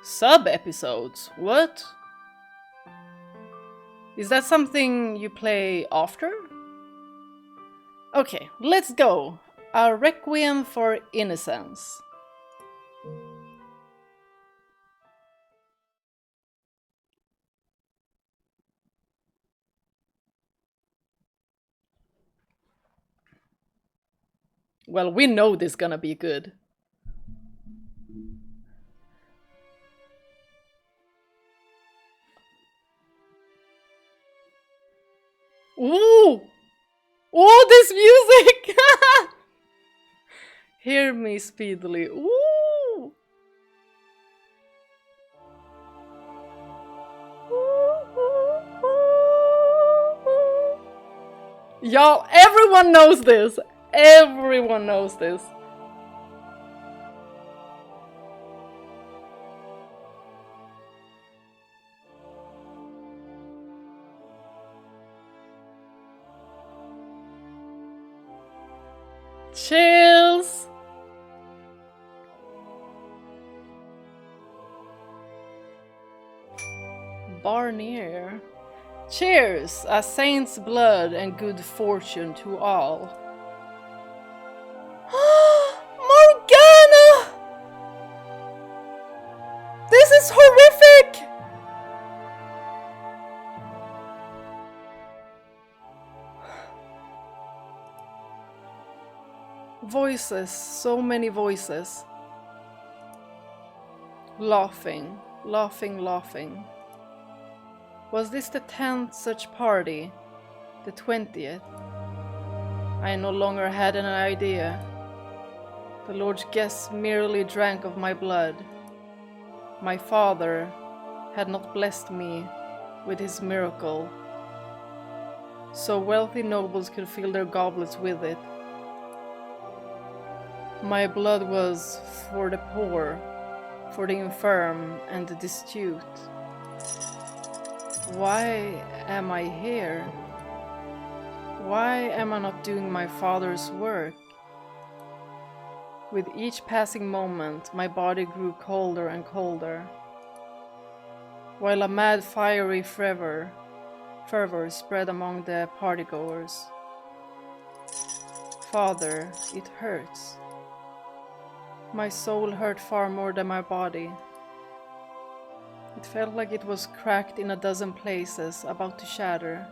Sub-episodes? What? Is that something you play after? Okay, let's go. A Requiem for Innocence. Well, we know this is gonna be good. Ooh! Oh, this music! Hear me speedily. Ooh! Y'all, everyone knows this! Everyone knows this. Chills! Barnier. Cheers! A saint's blood and good fortune to all. Morgana! This is horrific! Voices, so many voices. Laughing, laughing, laughing. Was this the 10th such party? The 20th? I no longer had an idea. The Lord's guests merely drank of my blood. My father had not blessed me with his miracle, so wealthy nobles could fill their goblets with it. My blood was for the poor, for the infirm and the destitute. Why am I here? Why am I not doing my father's work? With each passing moment, my body grew colder and colder, while a mad fiery fervor spread among the partygoers. Father, it hurts. My soul hurt far more than my body. It felt like it was cracked in a dozen places, about to shatter.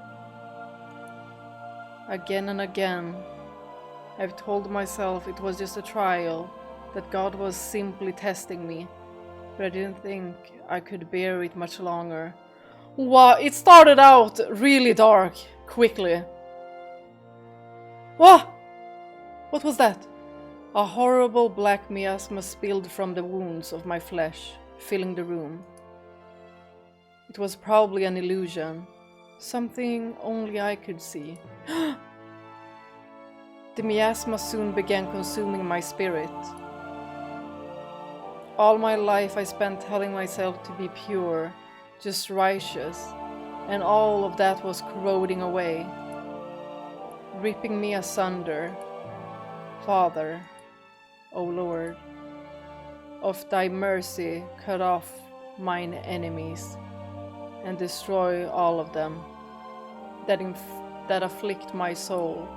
Again and again, I've told myself it was just a trial, that God was simply testing me, but I didn't think I could bear it much longer. Wow, it started out really dark, quickly. What? What was that? A horrible black miasma spilled from the wounds of my flesh, filling the room. It was probably an illusion, something only I could see. The miasma soon began consuming my spirit. All my life I spent telling myself to be pure, just righteous, and all of that was corroding away, ripping me asunder. Father, O Lord, of thy mercy cut off mine enemies, and destroy all of them that afflict my soul,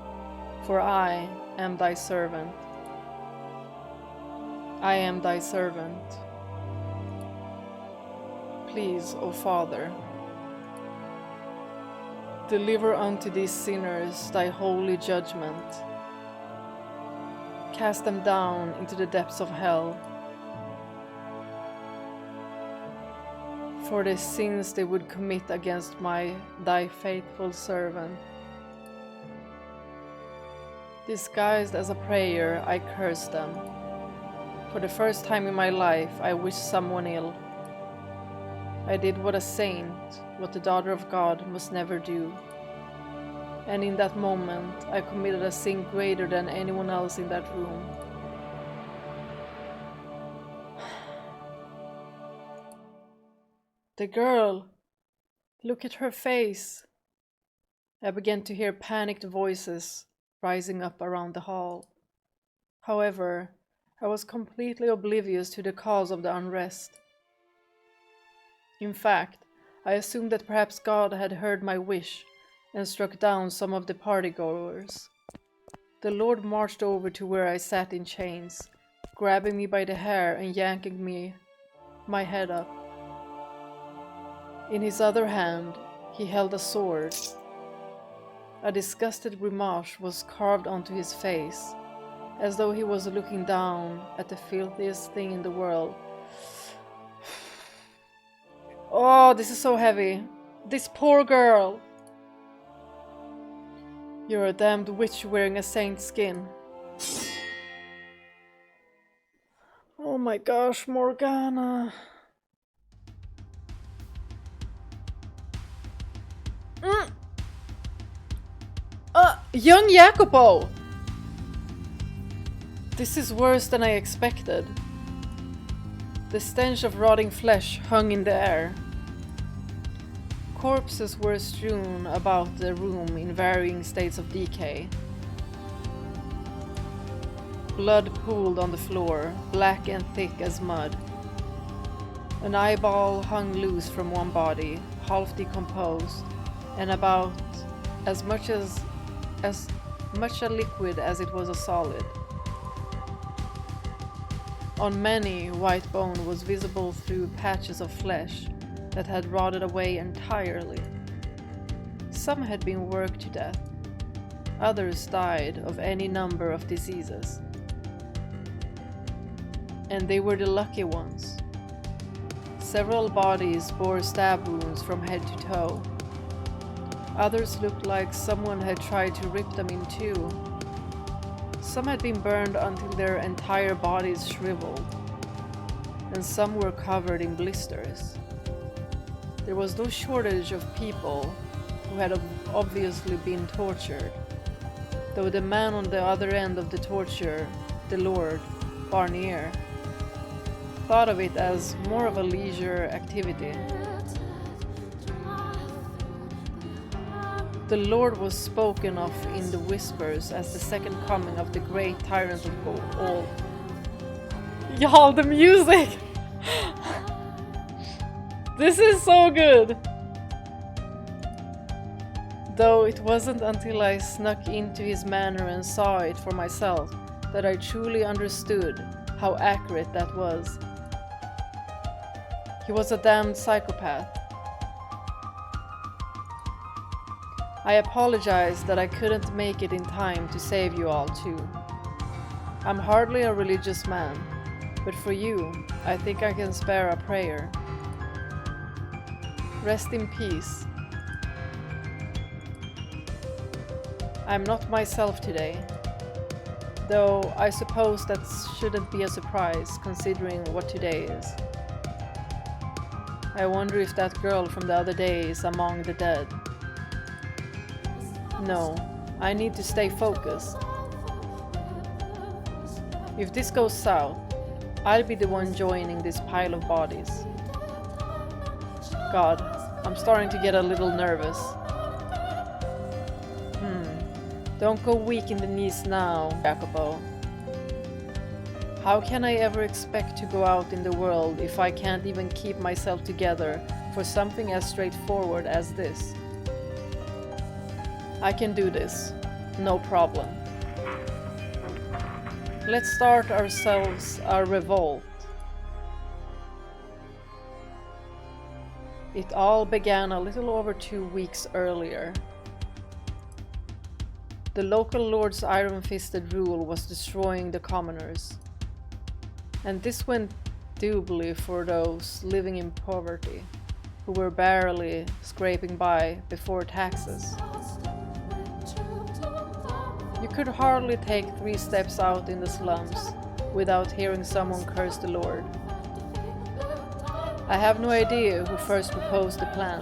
for I am thy servant. I am thy servant. Please, O Father, deliver unto these sinners thy holy judgment. Cast them down into the depths of hell, for the sins they would commit against thy faithful servant. Disguised as a prayer, I curse them. For the first time in my life, I wished someone ill. I did what a saint, what the daughter of God must never do. And in that moment, I committed a sin greater than anyone else in that room. The girl! Look at her face! I began to hear panicked voices rising up around the hall. However, I was completely oblivious to the cause of the unrest. In fact, I assumed that perhaps God had heard my wish and struck down some of the partygoers. The Lord marched over to where I sat in chains, grabbing me by the hair and yanking my head up. In his other hand, he held a sword. A disgusted grimace was carved onto his face, as though he was looking down at the filthiest thing in the world. Oh, this is so heavy. This poor girl. You're a damned witch wearing a saint's skin. Oh my gosh, Morgana. Young Jacopo! This is worse than I expected. The stench of rotting flesh hung in the air. Corpses were strewn about the room in varying states of decay. Blood pooled on the floor, black and thick as mud. An eyeball hung loose from one body, half decomposed, and about as much a liquid as it was a solid. On many, white bone was visible through patches of flesh that had rotted away entirely. Some had been worked to death. Others died of any number of diseases. And they were the lucky ones. Several bodies bore stab wounds from head to toe. Others looked like someone had tried to rip them in two. Some had been burned until their entire bodies shriveled, and some were covered in blisters. There was no shortage of people who had obviously been tortured, though the man on the other end of the torture, the Lord, Barnier, thought of it as more of a leisure activity. The Lord was spoken of in the whispers as the second coming of the great tyrant of all. Y'all, the music! This is so good! Though it wasn't until I snuck into his manor and saw it for myself that I truly understood how accurate that was. He was a damned psychopath. I apologize that I couldn't make it in time to save you all too. I'm hardly a religious man, but for you, I think I can spare a prayer. Rest in peace. I'm not myself today, though I suppose that shouldn't be a surprise considering what today is. I wonder if that girl from the other day is among the dead. No, I need to stay focused. If this goes south, I'll be the one joining this pile of bodies. God, I'm starting to get a little nervous. Don't go weak in the knees now, Jacopo. How can I ever expect to go out in the world if I can't even keep myself together for something as straightforward as this? I can do this, no problem. Let's start ourselves a revolt. It all began a little over 2 weeks earlier. The local lord's iron-fisted rule was destroying the commoners. And this went doubly for those living in poverty, who were barely scraping by before taxes. You could hardly take 3 steps out in the slums without hearing someone curse the Lord. I have no idea who first proposed the plan.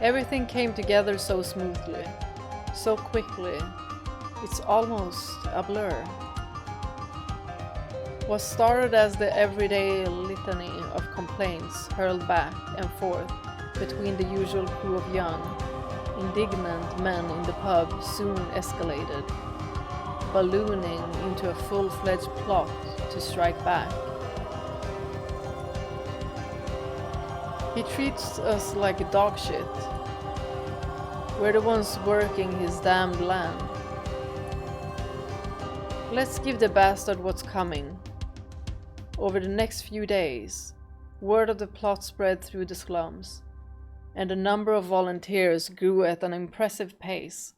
Everything came together so smoothly, so quickly, it's almost a blur. What started as the everyday litany of complaints hurled back and forth between the usual crew of young, indignant men in the pub soon escalated, ballooning into a full-fledged plot to strike back. He treats us like dog shit. We're the ones working his damned land. Let's give the bastard what's coming. Over the next few days, word of the plot spread through the slums, and the number of volunteers grew at an impressive pace.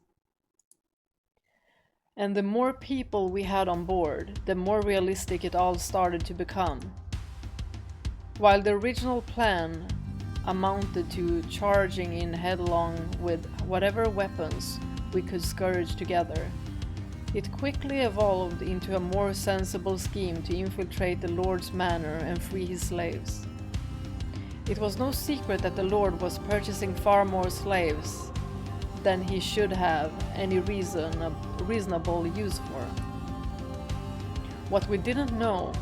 And the more people we had on board, the more realistic it all started to become. While the original plan amounted to charging in headlong with whatever weapons we could scourge together, it quickly evolved into a more sensible scheme to infiltrate the Lord's manor and free his slaves. It was no secret that the Lord was purchasing far more slaves than he should have any reasonable use for. What we didn't know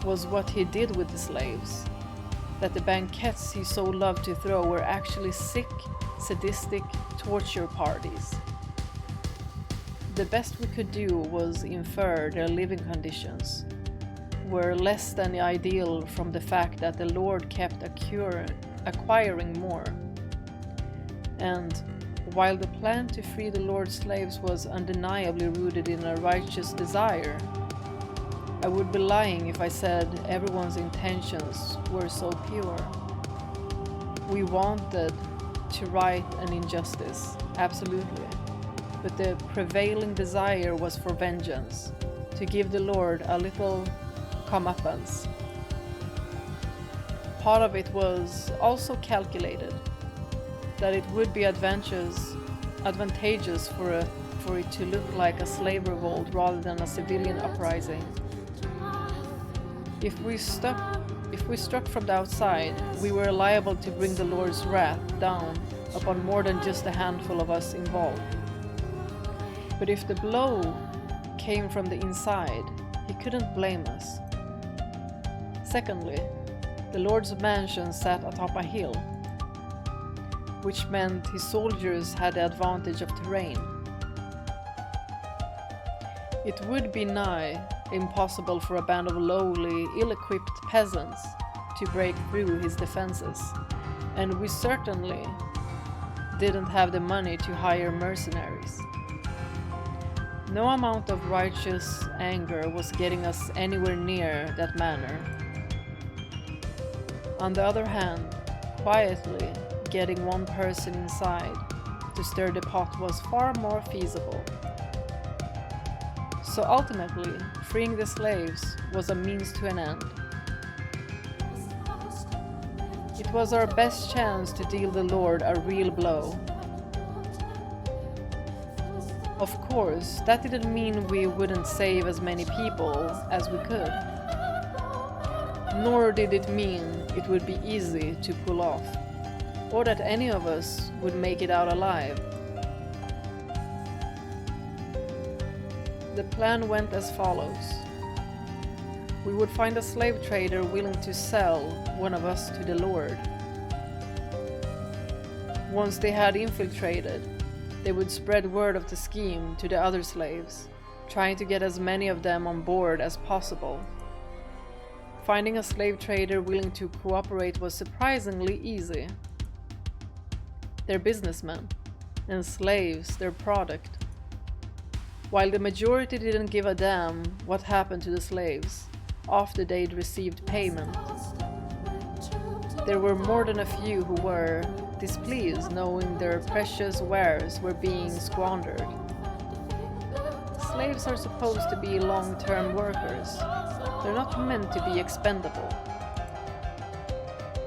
was what he did with the slaves. That the banquets he so loved to throw were actually sick, sadistic torture parties. The best we could do was infer their living conditions were less than ideal from the fact that the Lord kept acquiring more. And while the plan to free the Lord's slaves was undeniably rooted in a righteous desire, I would be lying if I said everyone's intentions were so pure. We wanted to right an injustice, absolutely, but the prevailing desire was for vengeance, to give the Lord a little comeuppance. Part of it was also calculated, that it would be advantageous for it to look like a slave revolt rather than a civilian uprising. If we struck from the outside, we were liable to bring the Lord's wrath down upon more than just a handful of us involved. But if the blow came from the inside, he couldn't blame us. Secondly, the Lord's mansion sat atop a hill, which meant his soldiers had the advantage of terrain. It would be nigh impossible for a band of lowly, ill-equipped peasants to break through his defenses, and we certainly didn't have the money to hire mercenaries. No amount of righteous anger was getting us anywhere near that manor. On the other hand, quietly getting one person inside to stir the pot was far more feasible. So ultimately, freeing the slaves was a means to an end. It was our best chance to deal the Lord a real blow. Of course, that didn't mean we wouldn't save as many people as we could. Nor did it mean it would be easy to pull off, or that any of us would make it out alive. The plan went as follows. We would find a slave trader willing to sell one of us to the Lord. Once they had infiltrated, they would spread word of the scheme to the other slaves, trying to get as many of them on board as possible. Finding a slave trader willing to cooperate was surprisingly easy. They're businessmen, and slaves their product. While the majority didn't give a damn what happened to the slaves after they'd received payment, there were more than a few who were displeased knowing their precious wares were being squandered. Slaves are supposed to be long-term workers. They're not meant to be expendable.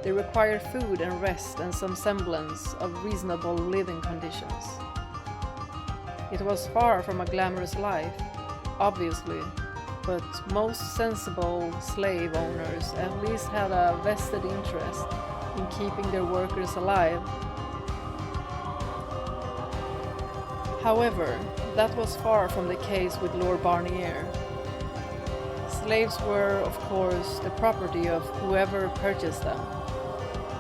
They require food and rest and some semblance of reasonable living conditions. It was far from a glamorous life, obviously, but most sensible slave owners at least had a vested interest in keeping their workers alive. However, that was far from the case with Lord Barnier. Slaves were, of course, the property of whoever purchased them,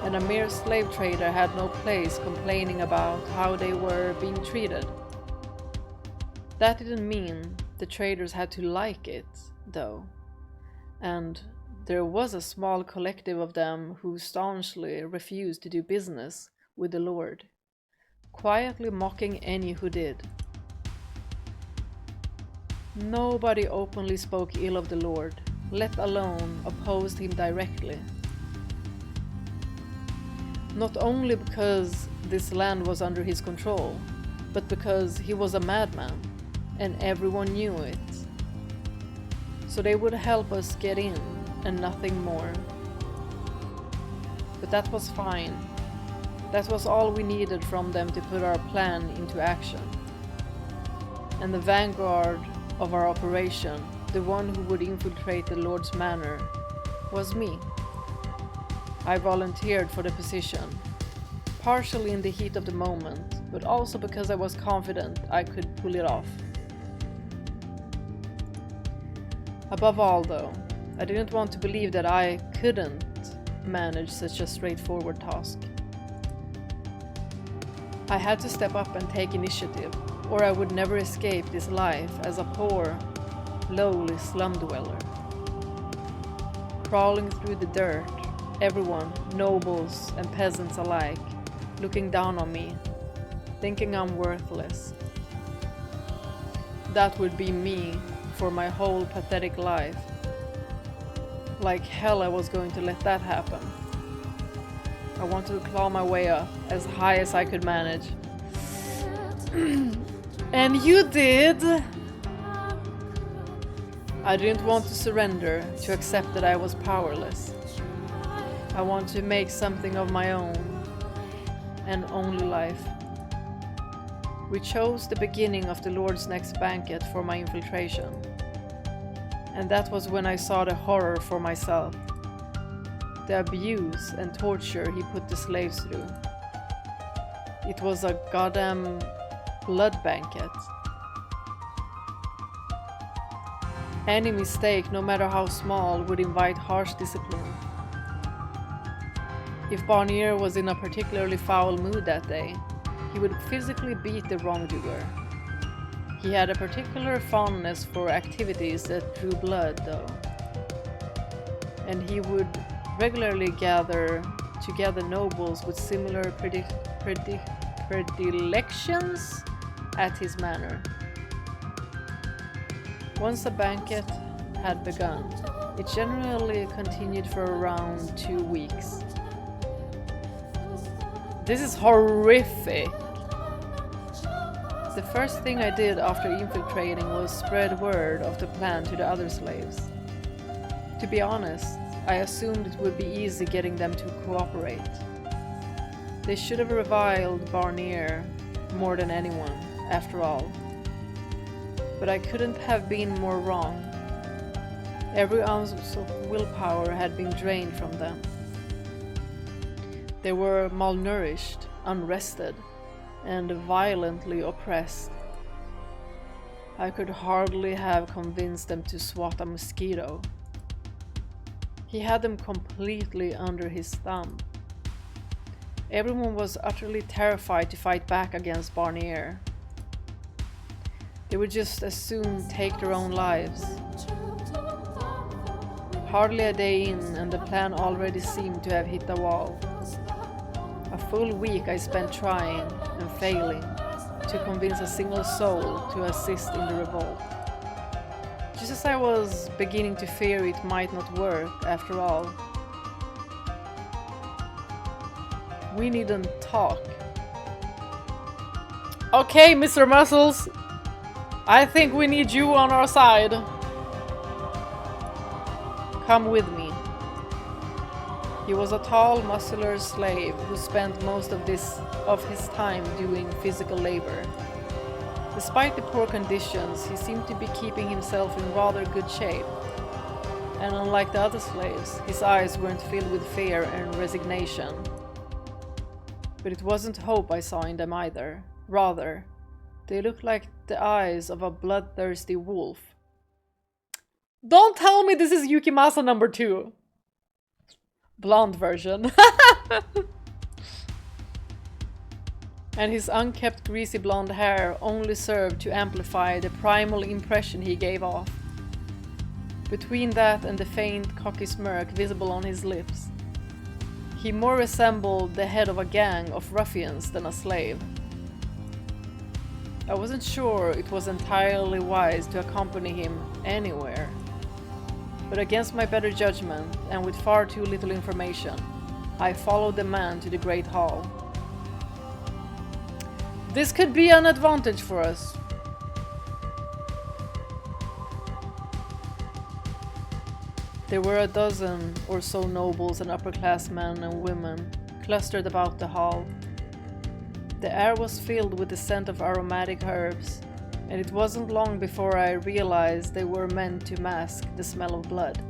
and a mere slave trader had no place complaining about how they were being treated. That didn't mean the traders had to like it, though, and there was a small collective of them who staunchly refused to do business with the Lord, quietly mocking any who did. Nobody openly spoke ill of the Lord, let alone opposed him directly. Not only because this land was under his control, but because he was a madman, and everyone knew it. So they would help us get in, and nothing more. But that was fine. That was all we needed from them to put our plan into action. And the vanguard of our operation, the one who would infiltrate the Lord's manor, was me. I volunteered for the position, partially in the heat of the moment, but also because I was confident I could pull it off. Above all, though, I didn't want to believe that I couldn't manage such a straightforward task. I had to step up and take initiative, or I would never escape this life as a poor, lowly slum dweller. Crawling through the dirt, everyone, nobles and peasants alike, looking down on me, thinking I'm worthless. That would be me for my whole pathetic life. Like hell I was going to let that happen. I wanted to claw my way up as high as I could manage. And you did! I didn't want to surrender, to accept that I was powerless. I wanted to make something of my own, and only life. We chose the beginning of the Lord's next banquet for my infiltration. And that was when I saw the horror for myself. The abuse and torture he put the slaves through. It was a goddamn blood banquet. Any mistake, no matter how small, would invite harsh discipline. If Barnier was in a particularly foul mood that day, he would physically beat the wrongdoer. He had a particular fondness for activities that drew blood, though. And he would regularly gather together nobles with similar predilections at his manor. Once a banquet had begun, it generally continued for around 2 weeks. This is horrific! The first thing I did after infiltrating was spread word of the plan to the other slaves. To be honest, I assumed it would be easy getting them to cooperate. They should have reviled Barnier more than anyone, after all. But I couldn't have been more wrong. Every ounce of willpower had been drained from them. They were malnourished, unrested, and violently oppressed. I could hardly have convinced them to swat a mosquito. He had them completely under his thumb. Everyone was utterly terrified to fight back against Barnier. They would just as soon take their own lives. Hardly a day in, and the plan already seemed to have hit a wall. A full week I spent trying and failing to convince a single soul to assist in the revolt. Just as I was beginning to fear it might not work after all. We needn't talk. Okay, Mr. Muscles, I think we need you on our side. Come with me. He was a tall, muscular slave who spent most of his time doing physical labor. Despite the poor conditions, he seemed to be keeping himself in rather good shape. And unlike the other slaves, his eyes weren't filled with fear and resignation. But it wasn't hope I saw in them either. Rather, they looked like the eyes of a bloodthirsty wolf. Don't tell me this is Yukimasa number 2! Blonde version. And his unkempt greasy blonde hair only served to amplify the primal impression he gave off. Between that and the faint, cocky smirk visible on his lips, he more resembled the head of a gang of ruffians than a slave. I wasn't sure it was entirely wise to accompany him anywhere, but against my better judgment and with far too little information, I followed the man to the Great Hall. This could be an advantage for us. There were a dozen or so nobles and upper-class men and women clustered about the hall. The air was filled with the scent of aromatic herbs, and it wasn't long before I realized they were meant to mask the smell of blood.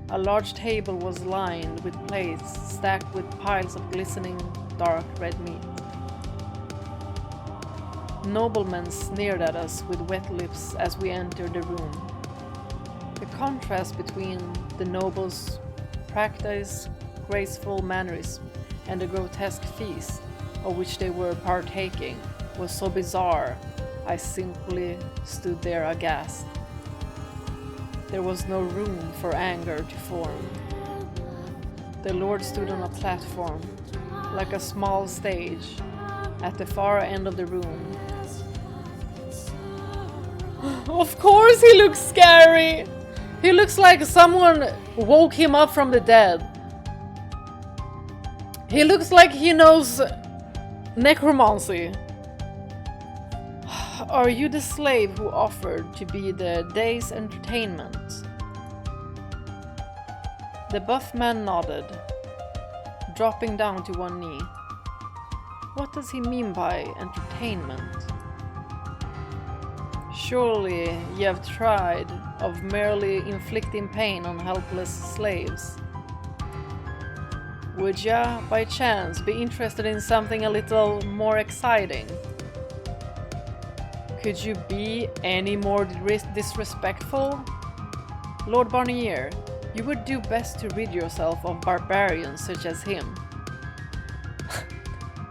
A large table was lined with plates stacked with piles of glistening, dark red meat. Noblemen sneered at us with wet lips as we entered the room. The contrast between the nobles' practiced, graceful mannerism and the grotesque feast of which they were partaking was so bizarre, I simply stood there aghast. There was no room for anger to form. The Lord stood on a platform, like a small stage, at the far end of the room. Of course he looks scary! He looks like someone woke him up from the dead. He looks like he knows necromancy. Are you the slave who offered to be the day's entertainment? The buff man nodded, dropping down to one knee. What does he mean by entertainment? Surely you have tried of merely inflicting pain on helpless slaves. Would ya, by chance, be interested in something a little more exciting? Could you be any more disrespectful? Lord Barnier, you would do best to rid yourself of barbarians such as him.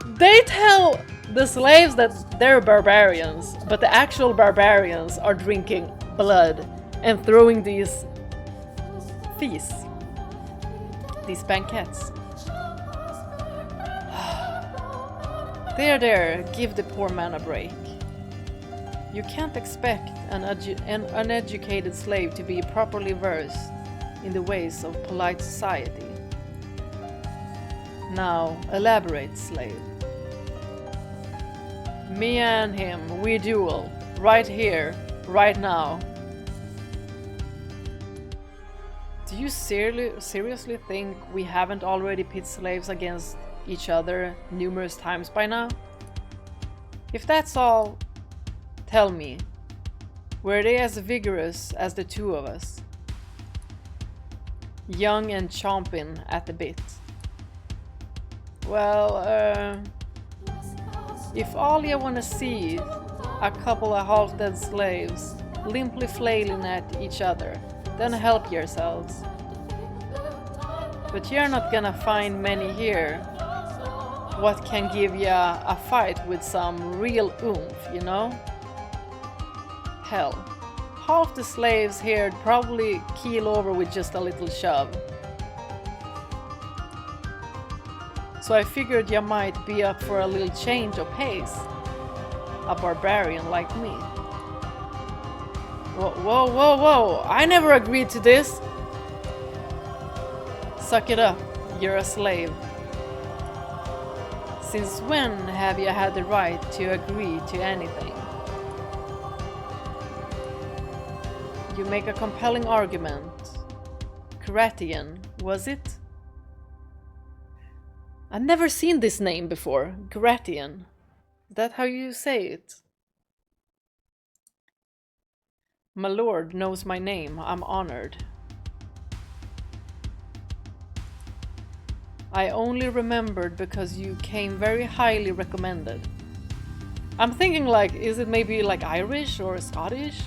They tell the slaves that they're barbarians, but the actual barbarians are drinking blood and throwing these feasts, these banquets. There, give the poor man a break. You can't expect an uneducated slave to be properly versed in the ways of polite society. Now, elaborate, slave. Me and him, we duel, right here, right now. Do you seriously think we haven't already pit slaves against each other numerous times by now? If that's all, tell me, were they as vigorous as the two of us? Young and chomping at the bit. Well, if all you wanna see is a couple of half-dead slaves limply flailing at each other, then help yourselves. But you're not gonna find many here what can give ya a fight with some real oomph, you know? Hell, half the slaves here'd probably keel over with just a little shove. So I figured you might be up for a little change of pace. A barbarian like me. Whoa, I never agreed to this! Suck it up, you're a slave. Since when have you had the right to agree to anything? You make a compelling argument. Gratien, was it? I've never seen this name before. Gratien. Is that how you say it? My lord knows my name. I'm honored. I only remembered because you came very highly recommended. I'm thinking like, is it maybe like Irish or Scottish?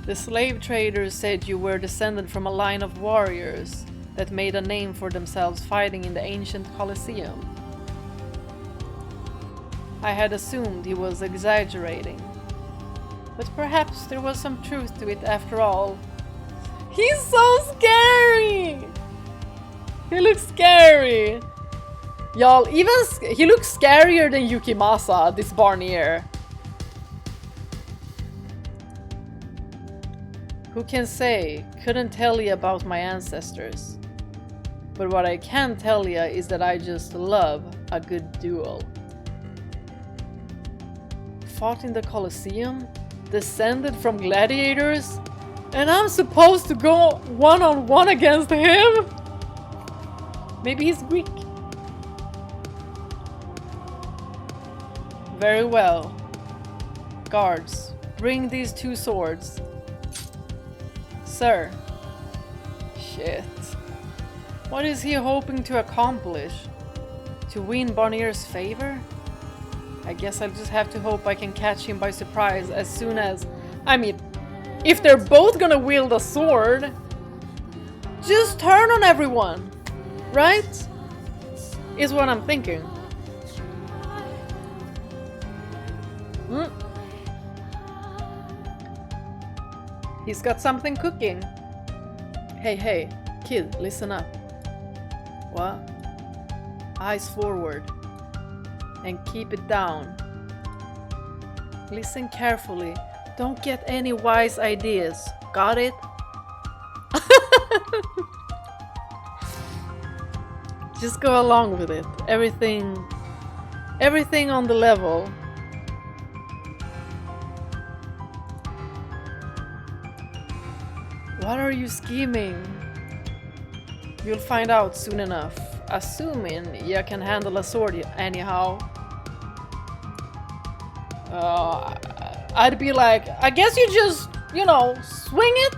The slave traders said you were descended from a line of warriors that made a name for themselves fighting in the ancient Colosseum. I had assumed he was exaggerating. But perhaps there was some truth to it after all. He's so scary! He looks scary! Y'all, he looks scarier than Yukimasa, this Barnier. Who can say? Couldn't tell you about my ancestors. But what I can tell you is that I just love a good duel. Fought in the Colosseum? Descended from gladiators? And I'm supposed to go one-on-one against him? Maybe he's Greek. Very well. Guards, bring these 2 swords. Sir. Shit. What is he hoping to accomplish? To win Barnier's favor? I guess I'll just have to hope I can catch him by surprise as soon as... I mean, if they're both gonna wield a sword, just turn on everyone, right? Is what I'm thinking. He's got something cooking. Hey, kid, listen up. What? Eyes forward. And keep it down. Listen carefully. Don't get any wise ideas. Got it? Just go along with it. Everything on the level. What are you scheming? You'll find out soon enough. Assuming you can handle a sword anyhow. I'd be like, I guess you just, you know, swing it.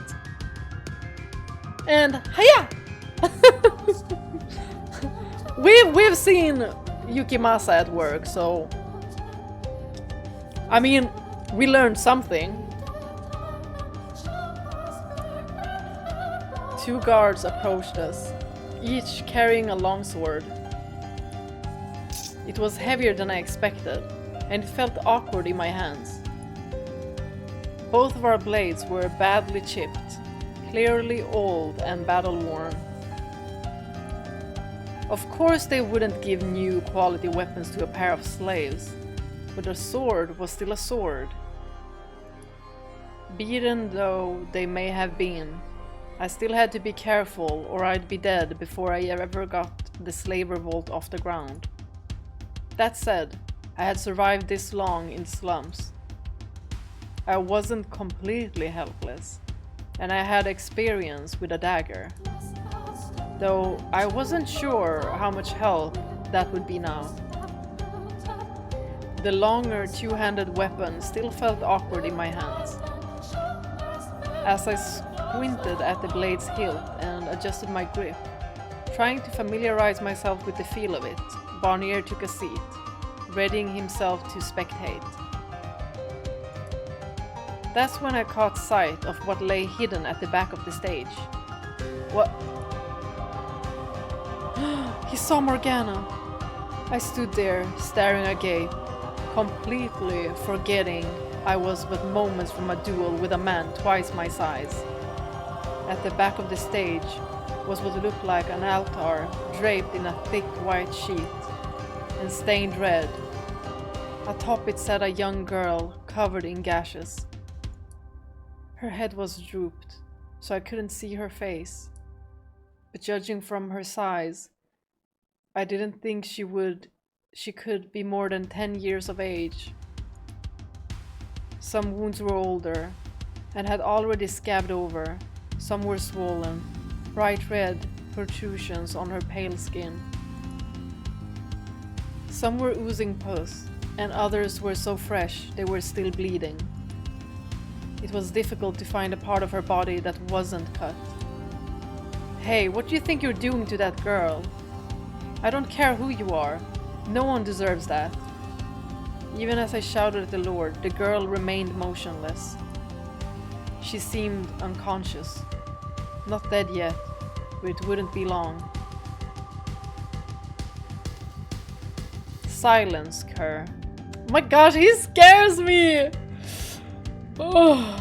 And hiya! We've seen Yukimasa at work, so I mean, we learned something. 2 guards approached us, each carrying a longsword. It was heavier than I expected, and it felt awkward in my hands. Both of our blades were badly chipped, clearly old and battle-worn. Of course they wouldn't give new quality weapons to a pair of slaves, but a sword was still a sword. Beaten though they may have been, I still had to be careful or I'd be dead before I ever got the slave revolt off the ground. That said, I had survived this long in slums. I wasn't completely helpless, and I had experience with a dagger. Though I wasn't sure how much help that would be now. The longer 2-handed weapon still felt awkward in my hands. As I squinted at the blade's hilt and adjusted my grip, trying to familiarize myself with the feel of it, Barnier took a seat, readying himself to spectate. That's when I caught sight of what lay hidden at the back of the stage. What? He saw Morgana! I stood there, staring agape, completely forgetting I was but moments from a duel with a man twice my size. At the back of the stage was what looked like an altar draped in a thick white sheet and stained red. Atop it sat a young girl covered in gashes. Her head was drooped, so I couldn't see her face. But judging from her size, I didn't think she could be more than 10 years of age. Some wounds were older and had already scabbed over. Some were swollen, bright red protrusions on her pale skin. Some were oozing pus, and others were so fresh they were still bleeding. It was difficult to find a part of her body that wasn't cut. Hey, what do you think you're doing to that girl? I don't care who you are. No one deserves that. Even as I shouted at the Lord, the girl remained motionless. She seemed unconscious. Not dead yet, but it wouldn't be long. Silence, Kerr. Oh my gosh, he scares me! Oh.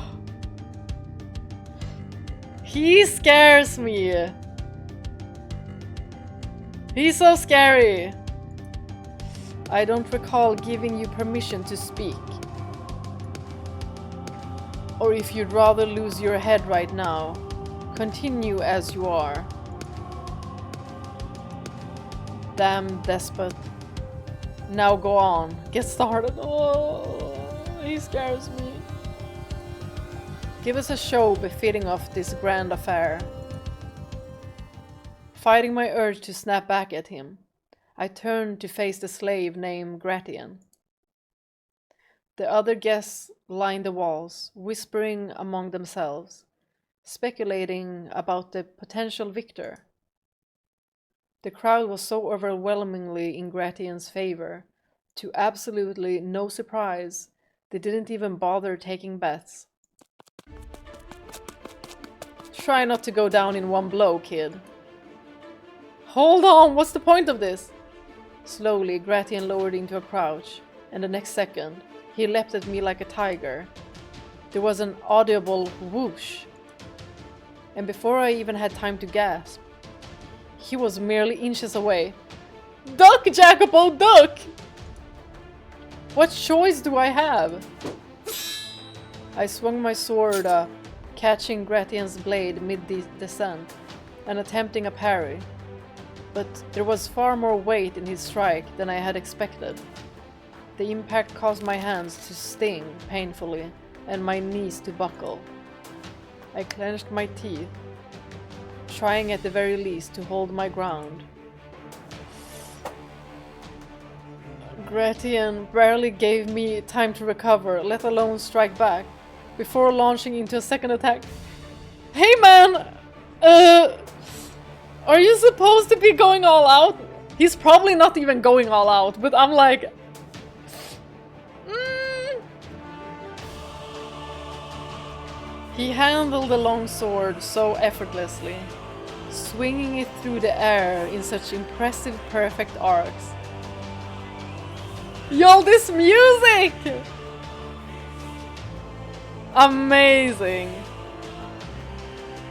He scares me. He's so scary. I don't recall giving you permission to speak. Or if you'd rather lose your head right now, continue as you are. Damn despot. Now go on. Get started. Oh, he scares me. Give us a show befitting of this grand affair. Fighting my urge to snap back at him, I turned to face the slave named Gratien. The other guests lined the walls, whispering among themselves, speculating about the potential victor. The crowd was so overwhelmingly in Gratien's favor, to absolutely no surprise, they didn't even bother taking bets. Try not to go down in one blow, kid. Hold on, what's the point of this? Slowly, Gratien lowered into a crouch, and the next second, he leapt at me like a tiger. There was an audible whoosh, and before I even had time to gasp, he was merely inches away. Duck, Jacopo, duck! What choice do I have? I swung my sword up, catching Gratien's blade mid-descent and attempting a parry. But there was far more weight in his strike than I had expected. The impact caused my hands to sting painfully and my knees to buckle. I clenched my teeth, trying at the very least to hold my ground. Gratien barely gave me time to recover, let alone strike back, before launching into a second attack. Hey man! Are you supposed to be going all out? He's probably not even going all out, but I'm like... He handled the long sword so effortlessly, swinging it through the air in such impressive perfect arcs. Yo, this music! Amazing!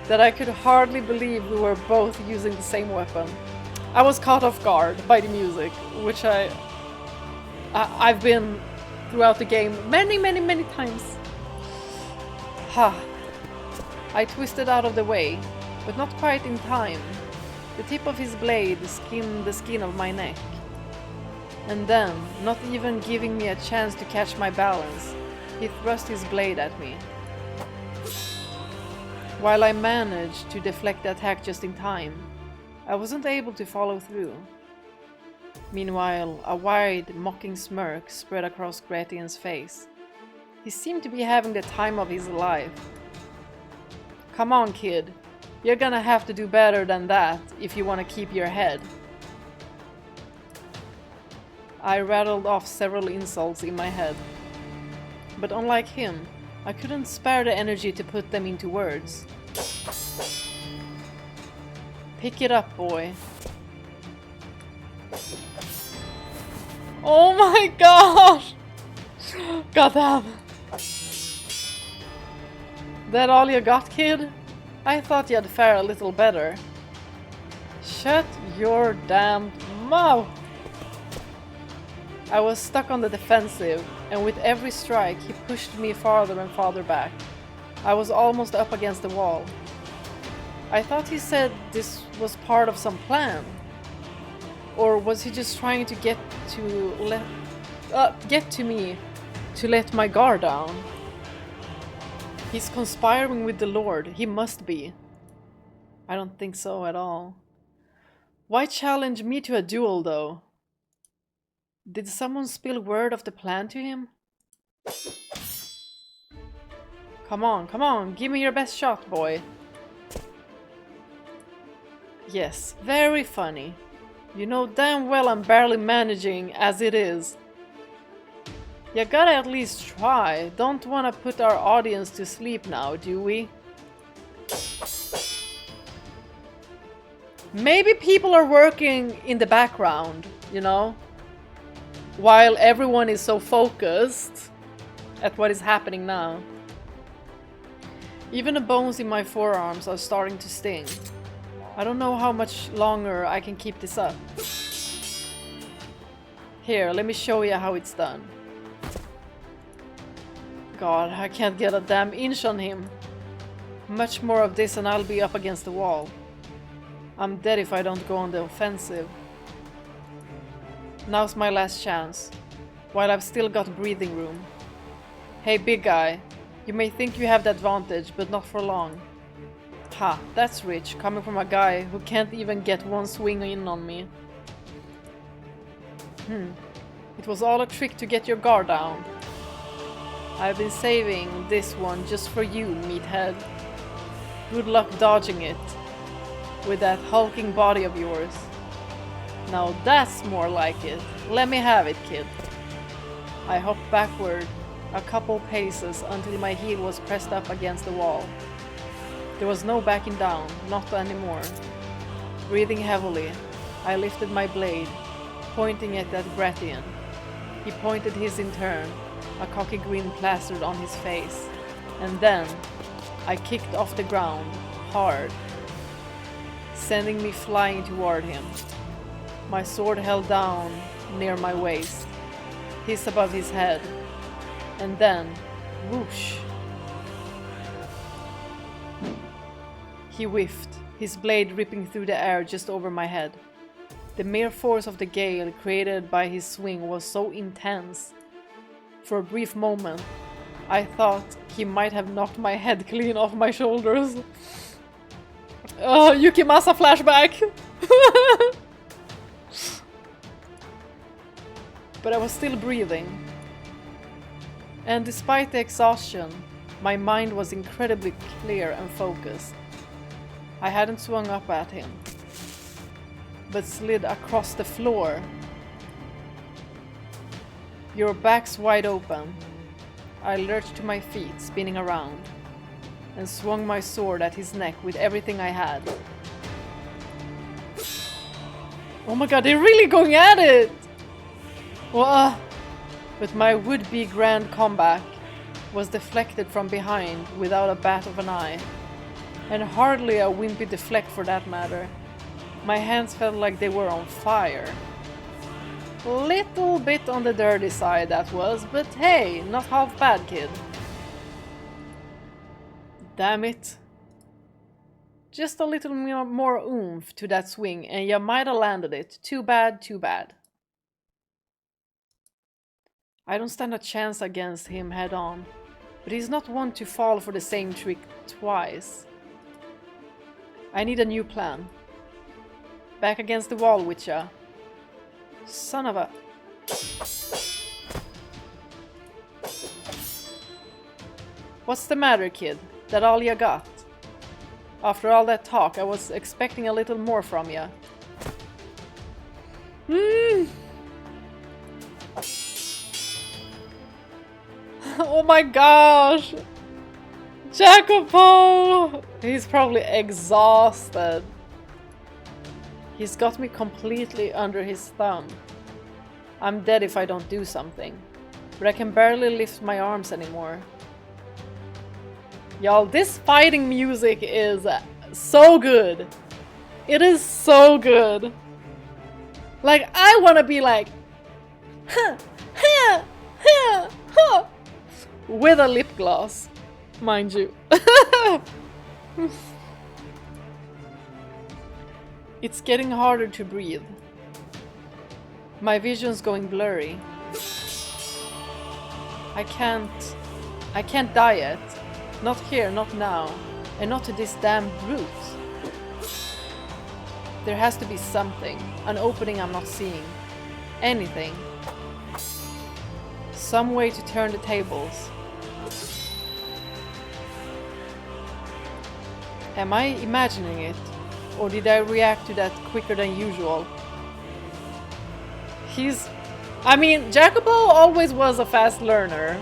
That I could hardly believe we were both using the same weapon. I was caught off guard by the music, which I've been throughout the game many times. Ha! I twisted out of the way, but not quite in time. The tip of his blade skimmed the skin of my neck. And then, not even giving me a chance to catch my balance, he thrust his blade at me. While I managed to deflect the attack just in time, I wasn't able to follow through. Meanwhile, a wide, mocking smirk spread across Gratien's face. He seemed to be having the time of his life. Come on, kid. You're gonna have to do better than that if you want to keep your head. I rattled off several insults in my head. But unlike him, I couldn't spare the energy to put them into words. Pick it up, boy. Oh my gosh! Goddamn. That all you got, kid? I thought you'd fare a little better. Shut your damned mouth! I was stuck on the defensive, and with every strike he pushed me farther and farther back. I was almost up against the wall. I thought he said this was part of some plan. Or was he just trying to get to me to let my guard down? He's conspiring with the Lord. He must be. I don't think so at all. Why challenge me to a duel, though? Did someone spill word of the plan to him? Come on, give me your best shot, boy. Yes, very funny. You know damn well I'm barely managing as it is. You gotta at least try. Don't wanna put our audience to sleep now, do we? Maybe people are working in the background, you know? While everyone is so focused at what is happening now. Even the bones in my forearms are starting to sting. I don't know how much longer I can keep this up. Here, let me show you how it's done. God, I can't get a damn inch on him. Much more of this and I'll be up against the wall. I'm dead if I don't go on the offensive. Now's my last chance, while I've still got breathing room. Hey big guy, you may think you have the advantage, but not for long. Ha, that's rich, coming from a guy who can't even get one swing in on me. It was all a trick to get your guard down. I've been saving this one just for you, meathead. Good luck dodging it, with that hulking body of yours. Now that's more like it. Let me have it, kid. I hopped backward a couple paces until my heel was pressed up against the wall. There was no backing down, not anymore. Breathing heavily, I lifted my blade, pointing it at Gratien. He pointed his in turn, a cocky grin plastered on his face. And then, I kicked off the ground, hard, sending me flying toward him. My sword held down near my waist, hissed above his head, and then, whoosh. He whiffed, his blade ripping through the air just over my head. The mere force of the gale created by his swing was so intense. For a brief moment, I thought he might have knocked my head clean off my shoulders. Yukimasa flashback! But I was still breathing. And despite the exhaustion, my mind was incredibly clear and focused. I hadn't swung up at him, but slid across the floor. Your back's wide open. I lurched to my feet, spinning around, and swung my sword at his neck with everything I had. Oh my god, they're really going at it! But my would-be grand comeback was deflected from behind without a bat of an eye. And hardly a wimpy deflect for that matter. My hands felt like they were on fire. Little bit on the dirty side that was, but hey, not half bad, kid. Damn it. Just a little more oomph to that swing and you might have landed it. Too bad, too bad. I don't stand a chance against him head on, but he's not one to fall for the same trick twice. I need a new plan. Back against the wall with ya. Son of a... What's the matter, kid? That all ya got? After all that talk, I was expecting a little more from ya. Oh my gosh! Jacopo! He's probably exhausted. He's got me completely under his thumb. I'm dead if I don't do something, but I can barely lift my arms anymore. Y'all, this fighting music is so good. It is so good. Like, I wanna be like, huh, huh, huh, huh, with a lip gloss, mind you. It's getting harder to breathe. My vision's going blurry. I can't die yet. Not here, not now. And not to this damn brute. There has to be something. An opening I'm not seeing. Anything. Some way to turn the tables. Am I imagining it? Or did I react to that quicker than usual? I mean, Jacopo always was a fast learner.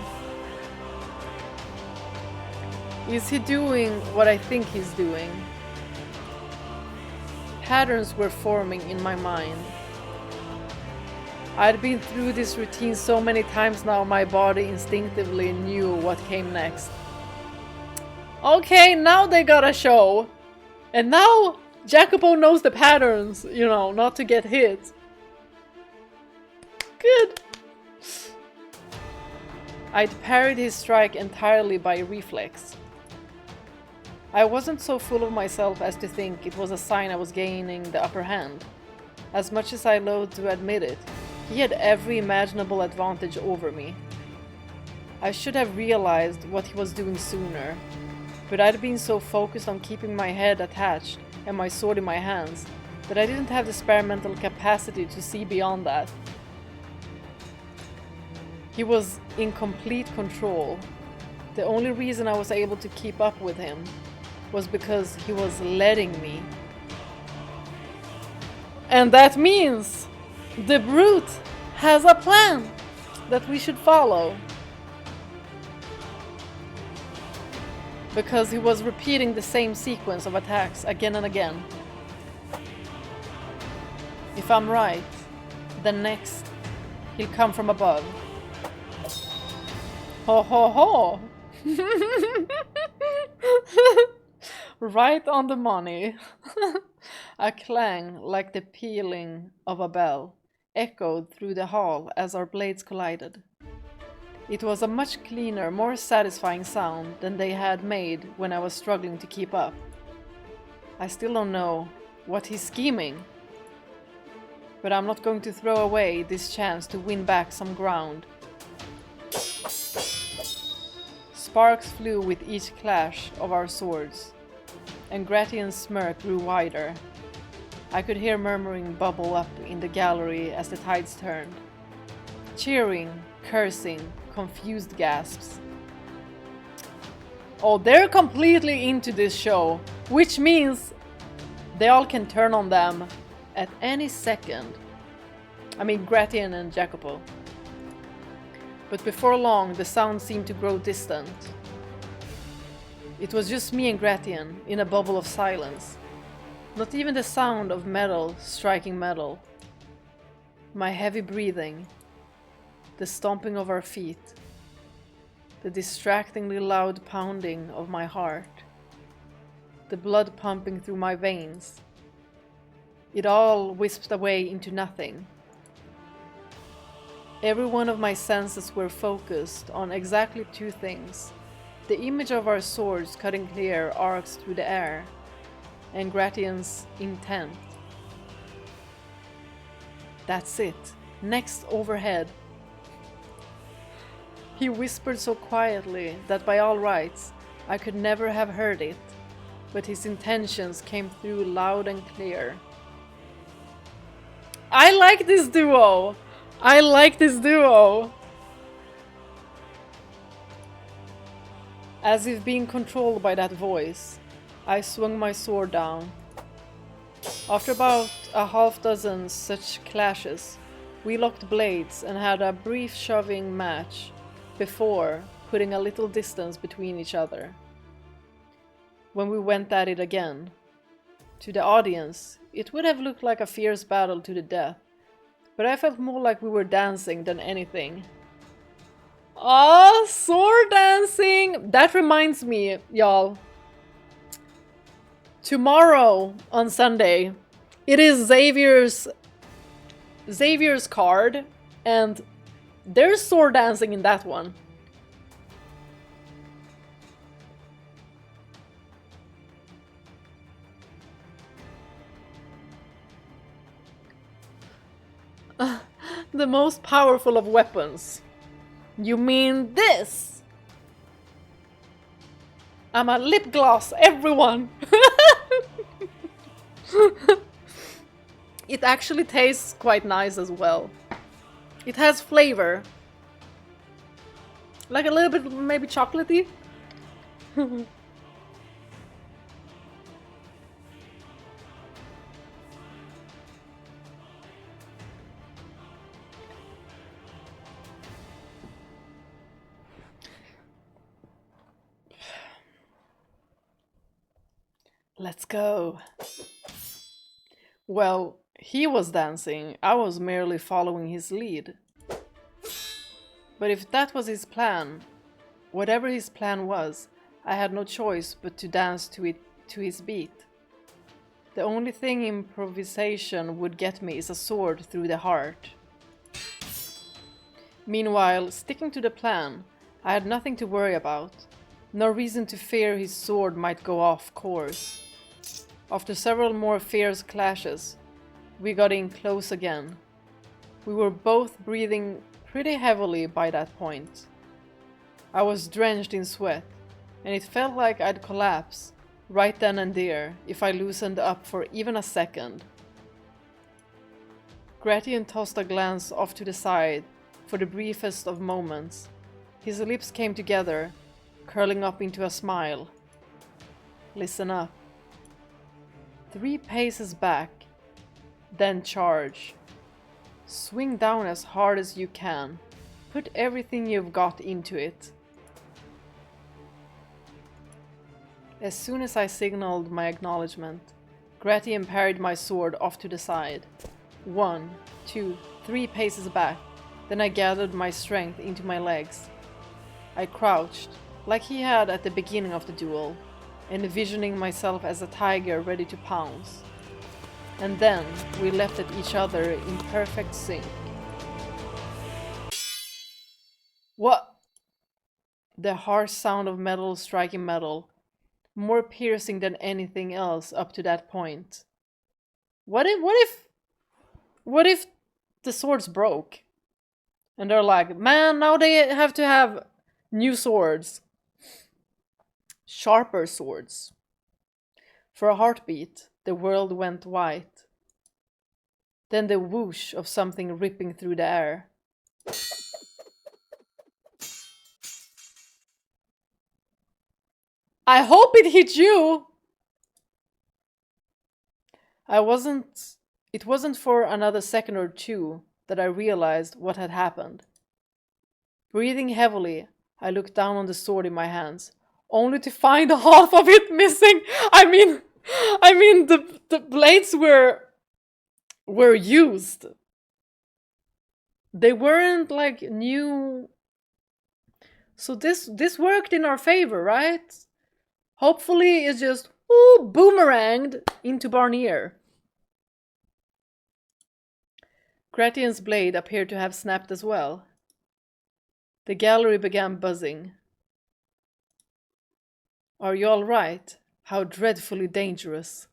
Is he doing what I think he's doing? Patterns were forming in my mind. I'd been through this routine so many times now, my body instinctively knew what came next. Okay, now they got a show. And now Jacopo knows the patterns, you know, not to get hit. Good. I'd parried his strike entirely by reflex. I wasn't so full of myself as to think it was a sign I was gaining the upper hand. As much as I loathed to admit it, he had every imaginable advantage over me. I should have realized what he was doing sooner, but I'd been so focused on keeping my head attached and my sword in my hands that I didn't have the spare mental capacity to see beyond that. He was in complete control. The only reason I was able to keep up with him was because he was letting me. And that means the brute has a plan that we should follow. Because he was repeating the same sequence of attacks again and again. If I'm right, then next he'll come from above. Ho ho ho! Right on the money. A clang like the pealing of a bell echoed through the hall as our blades collided. It was a much cleaner, more satisfying sound than they had made when I was struggling to keep up. I still don't know what he's scheming, but I'm not going to throw away this chance to win back some ground. Sparks flew with each clash of our swords, and Gratien's smirk grew wider. I could hear murmuring bubble up in the gallery as the tides turned. Cheering, cursing, confused gasps. Oh, they're completely into this show, which means they all can turn on them at any second. I mean, Gratien and Jacopo. But before long, the sound seemed to grow distant. It was just me and Gratien in a bubble of silence. Not even the sound of metal striking metal. My heavy breathing, the stomping of our feet, the distractingly loud pounding of my heart, the blood pumping through my veins. It all wisped away into nothing. Every one of my senses were focused on exactly two things: the image of our swords cutting clear arcs through the air, and Gratien's intent. That's it. Next, overhead. He whispered so quietly that by all rights I could never have heard it, but his intentions came through loud and clear. I like this duo! I like this duo! As if being controlled by that voice, I swung my sword down. After about a half dozen such clashes, we locked blades and had a brief shoving match before putting a little distance between each other. When we went at it again, to the audience, it would have looked like a fierce battle to the death, but I felt more like we were dancing than anything. Oh, sword dancing! That reminds me, y'all. Tomorrow, on Sunday, it is Xavier's card, and there's sword dancing in that one. The most powerful of weapons. You mean this? I'm a lip gloss, everyone! It actually tastes quite nice as well. It has flavor. Like a little bit maybe chocolatey. Let's go. Well, he was dancing, I was merely following his lead. But if that was his plan, whatever his plan was, I had no choice but to dance to his beat. The only thing improvisation would get me is a sword through the heart. Meanwhile, sticking to the plan, I had nothing to worry about. No reason to fear his sword might go off course. After several more fierce clashes, we got in close again. We were both breathing pretty heavily by that point. I was drenched in sweat, and it felt like I'd collapse right then and there if I loosened up for even a second. Gratien tossed a glance off to the side for the briefest of moments. His lips came together, curling up into a smile. Listen up. 3 paces back, then charge. Swing down as hard as you can. Put everything you've got into it. As soon as I signaled my acknowledgement, Gratien parried my sword off to the side. 1, 2, 3 paces back, then I gathered my strength into my legs. I crouched, like he had at the beginning of the duel, envisioning myself as a tiger ready to pounce. And then we leapt at each other in perfect sync. What? The harsh sound of metal striking metal, more piercing than anything else up to that point. What if the swords broke? And they're like, man, now they have to have new swords. Sharper swords. For a heartbeat, the world went white. Then the whoosh of something ripping through the air. I hope it hit you! It wasn't for another second or two that I realized what had happened. Breathing heavily, I looked down on the sword in my hands, only to find half of it missing. I mean the blades were used. They weren't like new. So this worked in our favor, right? Hopefully it's just boomeranged into Barnier. Gratien's blade appeared to have snapped as well. The gallery began buzzing. Are you all right? How dreadfully dangerous.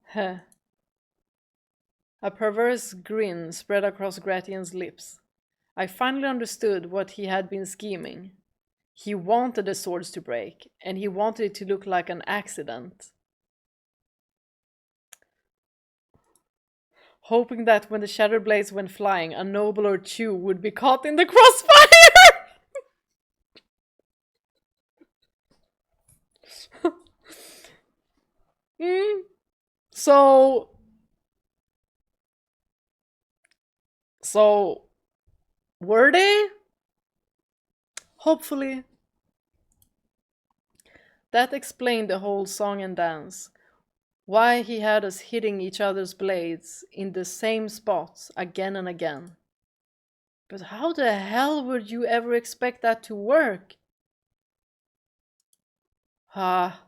Heh. A perverse grin spread across Gratien's lips. I finally understood what he had been scheming. He wanted the swords to break, and he wanted it to look like an accident. Hoping that when the shattered blades went flying, a noble or two would be caught in the crossfire! So, were they? Hopefully. That explained the whole song and dance. Why he had us hitting each other's blades in the same spots again and again. But how the hell would you ever expect that to work? Ah.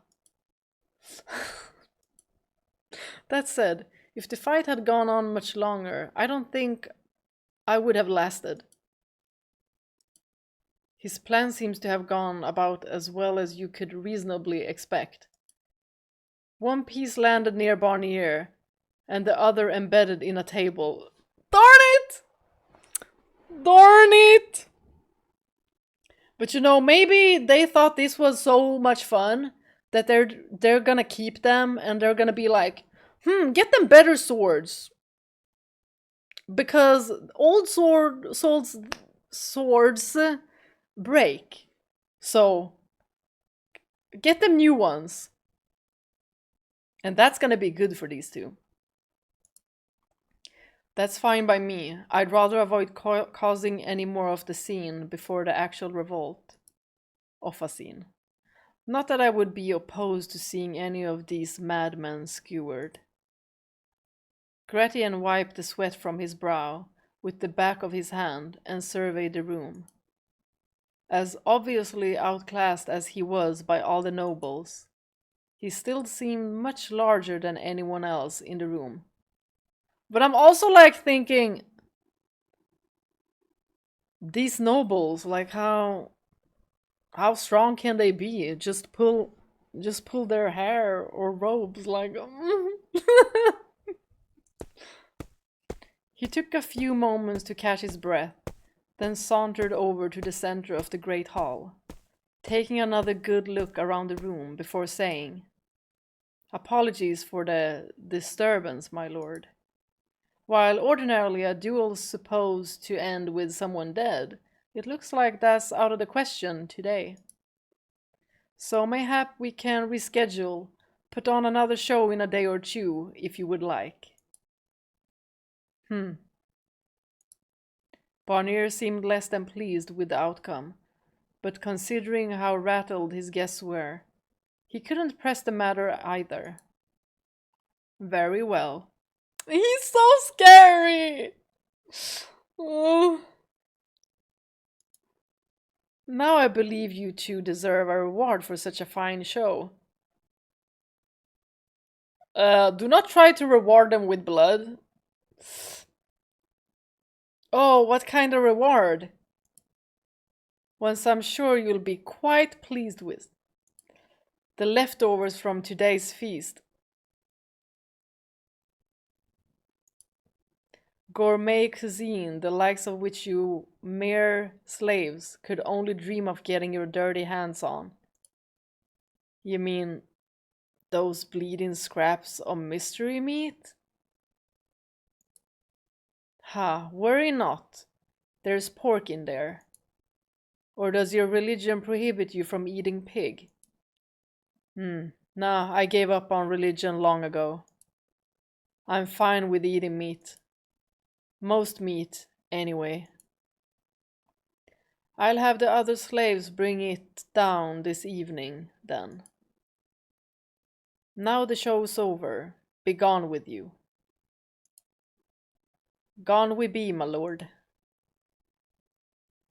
That said, if the fight had gone on much longer, I don't think I would have lasted. His plan seems to have gone about as well as you could reasonably expect. One piece landed near Barnier, and the other embedded in a table. Darn it! Darn it! But you know, maybe they thought this was so much fun that they're gonna keep them, and they're gonna be like, get them better swords. Because old swords break. So get them new ones. And that's gonna be good for these two. That's fine by me. I'd rather avoid causing any more of the scene before the actual revolt of a scene. Not that I would be opposed to seeing any of these madmen skewered. Gratien wiped the sweat from his brow, with the back of his hand and surveyed the room. As obviously outclassed as he was by all the nobles, he still seemed much larger than anyone else in the room. But I'm also like thinking, these nobles, like how strong can they be? Just pull their hair or robes, like. He took a few moments to catch his breath, then sauntered over to the center of the great hall, taking another good look around the room before saying, "Apologies for the disturbance, my lord. While ordinarily a duel's supposed to end with someone dead, it looks like that's out of the question today. So mayhap we can reschedule, put on another show in a day or two, if you would like." Barnier seemed less than pleased with the outcome, but considering how rattled his guests were, he couldn't press the matter either. Very well. He's so scary! Oh. Now I believe you two deserve a reward for such a fine show. Do not try to reward them with blood. Oh, what kind of reward? Ones I'm sure you'll be quite pleased with. The leftovers from today's feast. Gourmet cuisine, the likes of which you mere slaves could only dream of getting your dirty hands on. You mean those bleeding scraps of mystery meat? Ha, worry not. There's pork in there. Or does your religion prohibit you from eating pig? Nah, I gave up on religion long ago. I'm fine with eating meat. Most meat, anyway. I'll have the other slaves bring it down this evening, then. Now the show's over. Be gone with you. Gone we be, my lord.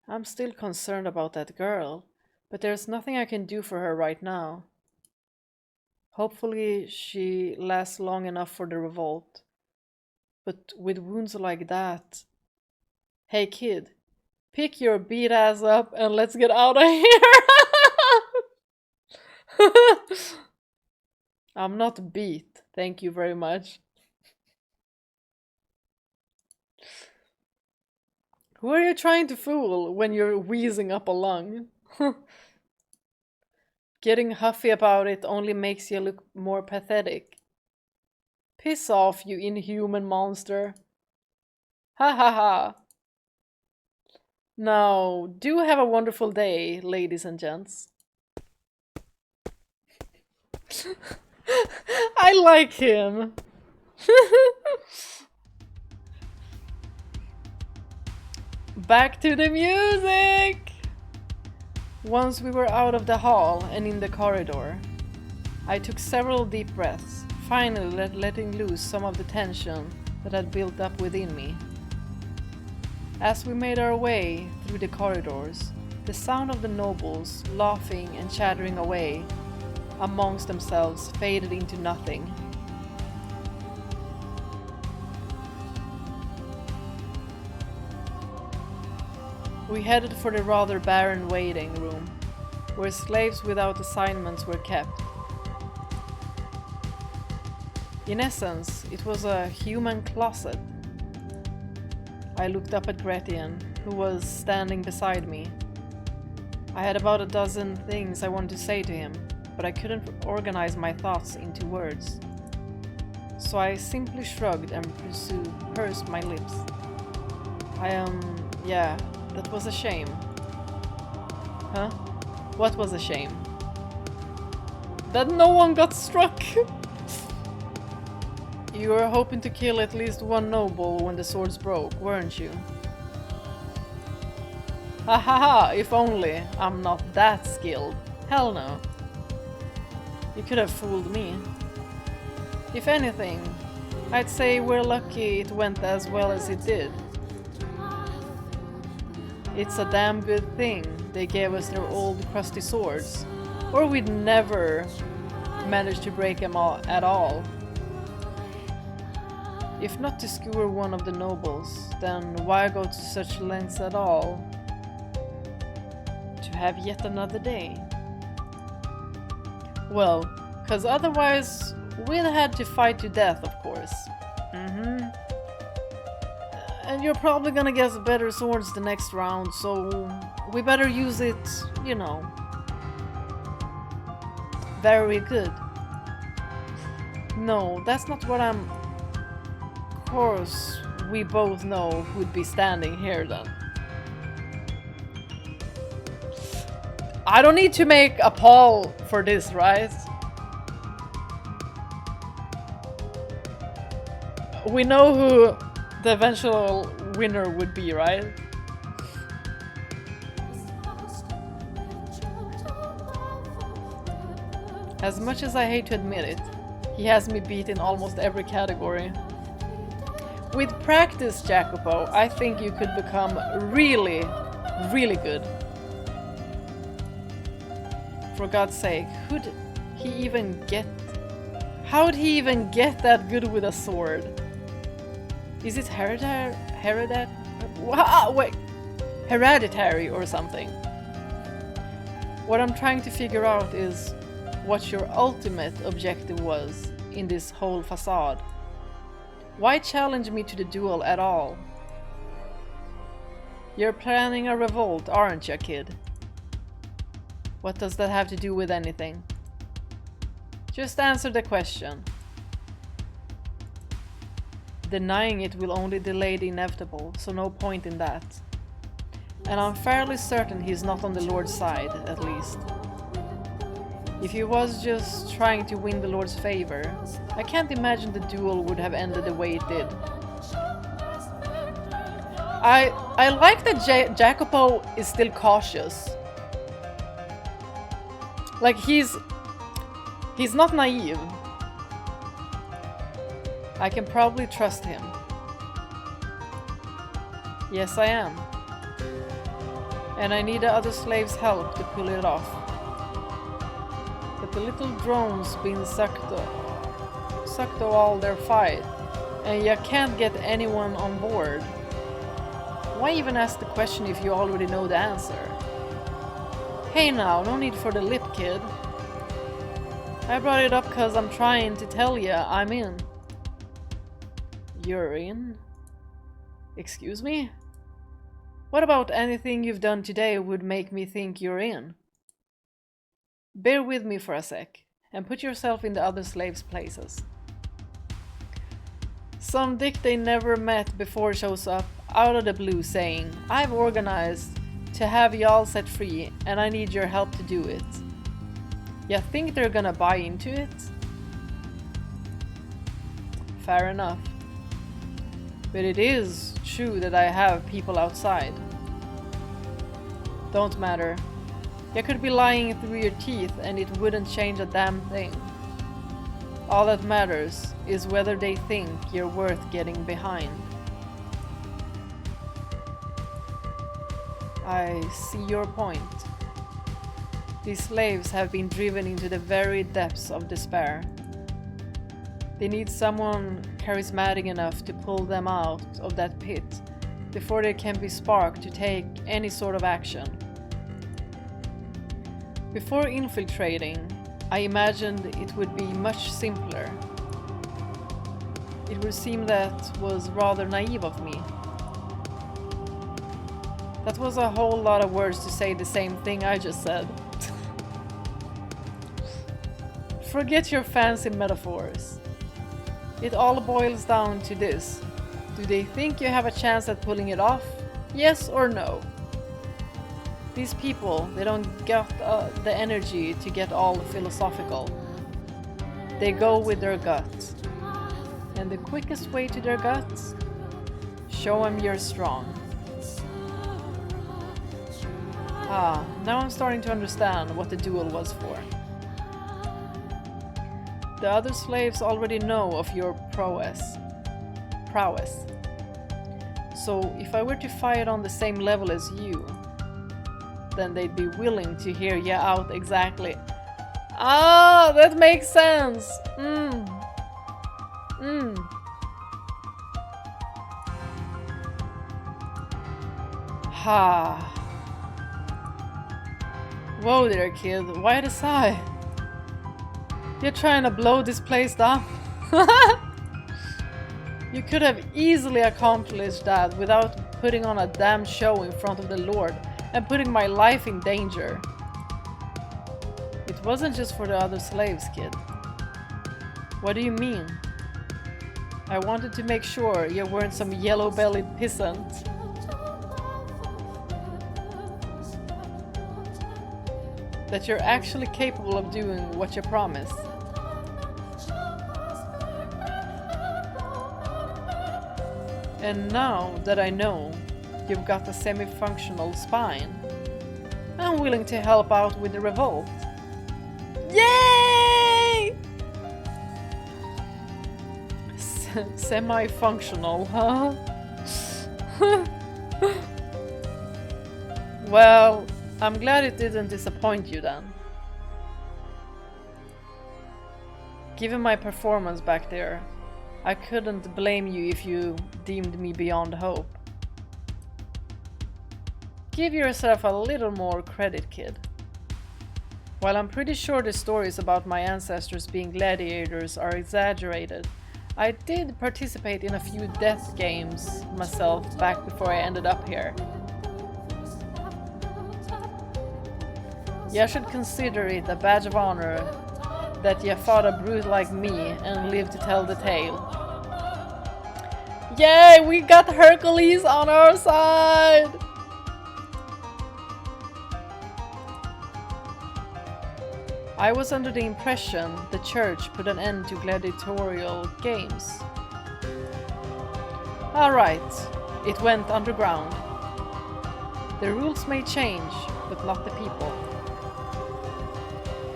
I'm still concerned about that girl, but there's nothing I can do for her right now. Hopefully she lasts long enough for the revolt. But with wounds like that... Hey kid, pick your beat ass up and let's get out of here! I'm not beat, thank you very much. Who are you trying to fool when you're wheezing up a lung? Getting huffy about it only makes you look more pathetic. Piss off, you inhuman monster. Ha ha ha. Now, do have a wonderful day, ladies and gents. I like him. Back to the music! Once we were out of the hall and in the corridor, I took several deep breaths, finally letting loose some of the tension that had built up within me. As we made our way through the corridors, the sound of the nobles laughing and chattering away amongst themselves faded into nothing. We headed for the rather barren waiting room, where slaves without assignments were kept. In essence, it was a human closet. I looked up at Gratien, who was standing beside me. I had about a dozen things I wanted to say to him, but I couldn't organize my thoughts into words. So I simply shrugged and pursed my lips. Yeah, that was a shame. Huh? What was a shame? That no one got struck! You were hoping to kill at least one noble when the swords broke, weren't you? Ha ha ha, if only. I'm not that skilled. Hell no. You could have fooled me. If anything, I'd say we're lucky it went as well as it did. It's a damn good thing they gave us their old crusty swords, or we'd never manage to break them all at all. If not to skewer one of the nobles, then why go to such lengths at all? To have yet another day. Well, cause otherwise we'd had to fight to death, of course. And you're probably gonna get better swords the next round, so we better use it, you know. Very good. No, that's not what I'm... Of course, we both know who'd be standing here then. I don't need to make a poll for this, right? We know who the eventual winner would be, right? As much as I hate to admit it, he has me beat in almost every category. With practice, Jacopo, I think you could become really, really good. For God's sake, how'd he even get that good with a sword? Is it hereditary or something? What I'm trying to figure out is what your ultimate objective was in this whole facade. Why challenge me to the duel at all? You're planning a revolt, aren't you, kid? What does that have to do with anything? Just answer the question. Denying it will only delay the inevitable, so no point in that. And I'm fairly certain he's not on the Lord's side, at least. If he was just trying to win the Lord's favor, I can't imagine the duel would have ended the way it did. I like that Jacopo is still cautious. Like he's not naive. I can probably trust him. Yes, I am. And I need the other slaves' help to pull it off. But the little drones been sucked all their fight, and you can't get anyone on board. Why even ask the question if you already know the answer? Hey now, no need for the lip, kid. I brought it up cause I'm trying to tell ya I'm in. You're in? Excuse me? What about anything you've done today would make me think you're in? Bear with me for a sec, and put yourself in the other slaves' places. Some dick they never met before shows up out of the blue saying, I've organized to have y'all set free, and I need your help to do it. You think they're gonna buy into it? Fair enough. But it is true that I have people outside. Don't matter. You could be lying through your teeth and it wouldn't change a damn thing. All that matters is whether they think you're worth getting behind. I see your point. These slaves have been driven into the very depths of despair. They need someone charismatic enough to pull them out of that pit before they can be sparked to take any sort of action. Before infiltrating, I imagined it would be much simpler. It would seem that was rather naive of me. That was a whole lot of words to say the same thing I just said. Forget your fancy metaphors. It all boils down to this. Do they think you have a chance at pulling it off? Yes or no? These people, they don't get the energy to get all philosophical. They go with their guts. And the quickest way to their guts? Show them you're strong. Ah, now I'm starting to understand what the duel was for. The other slaves already know of your prowess. So if I were to fight on the same level as you, then they'd be willing to hear you out exactly. Ah, that makes sense. Ha. Whoa there, kid. Why the sigh? You're trying to blow this place down? You could have easily accomplished that without putting on a damn show in front of the Lord and putting my life in danger. It wasn't just for the other slaves, kid. What do you mean? I wanted to make sure you weren't some yellow-bellied peasant. That you're actually capable of doing what you promise. And now that I know you've got a semi-functional spine, I'm willing to help out with the revolt. Yay! Semi-functional, huh? Well, I'm glad it didn't disappoint you then. Given my performance back there, I couldn't blame you if you deemed me beyond hope. Give yourself a little more credit, kid. While I'm pretty sure the stories about my ancestors being gladiators are exaggerated, I did participate in a few death games myself back before I ended up here. You should consider it a badge of honor that you fought a brute like me and lived to tell the tale. Yay! We got Hercules on our side! I was under the impression the church put an end to gladiatorial games. Alright, it went underground. The rules may change, but not the people.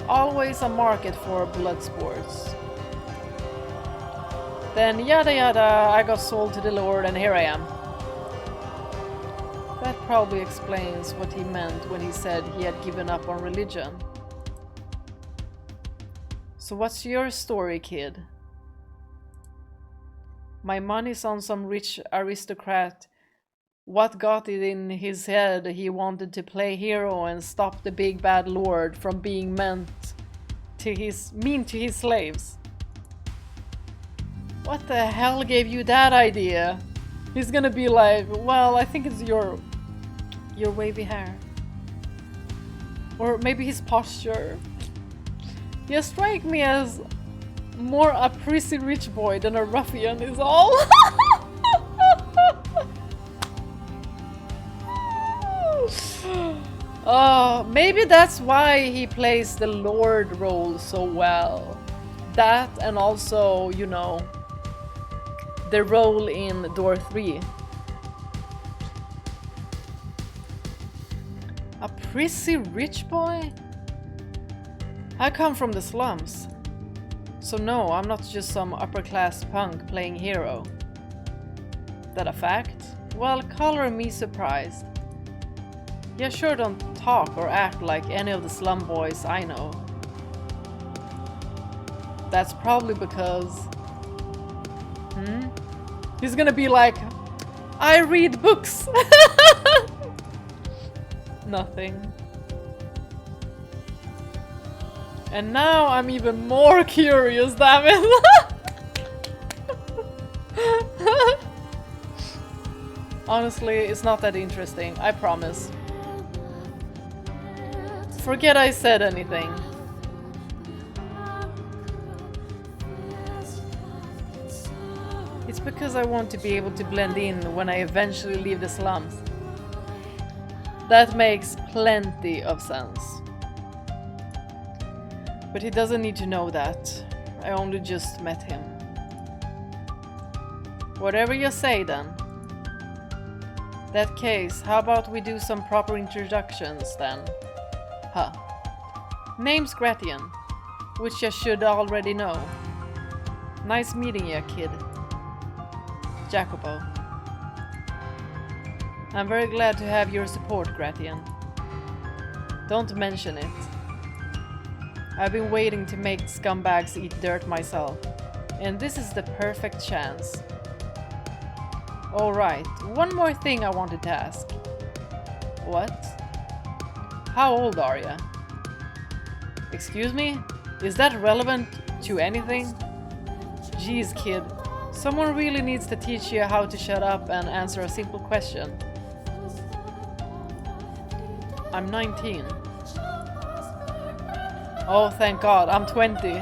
Always a market for blood sports. Then yada yada, I got sold to the Lord and here I am. That probably explains what he meant when he said he had given up on religion. So what's your story, kid? My money's on some rich aristocrat. What got it in his head he wanted to play hero and stop the big bad lord from being mean to his slaves? What the hell gave you that idea? He's gonna be like, well, I think it's your wavy hair. Or maybe his posture. You strike me as more a prissy rich boy than a ruffian is all. Maybe that's why he plays the Lord role so well. That and also, you know, the role in Door 3. A prissy rich boy? I come from the slums. So no, I'm not just some upper-class punk playing hero. That a fact? Well, color me surprised. You sure don't talk or act like any of the slum boys I know. That's probably because... He's gonna be like, I read books! Nothing. And now I'm even more curious, damn it! Honestly, it's not that interesting, I promise. Forget I said anything. It's because I want to be able to blend in when I eventually leave the slums. That makes plenty of sense. But he doesn't need to know that. I only just met him. Whatever you say then. That case, how about we do some proper introductions then? Huh. Name's Gratien, which you should already know. Nice meeting you, kid. Jacopo. I'm very glad to have your support, Gratien. Don't mention it. I've been waiting to make scumbags eat dirt myself, and this is the perfect chance. Alright, one more thing I wanted to ask. What? How old are you? Excuse me? Is that relevant to anything? Jeez, kid. Someone really needs to teach you how to shut up and answer a simple question. I'm 19. Oh, thank God, I'm 20.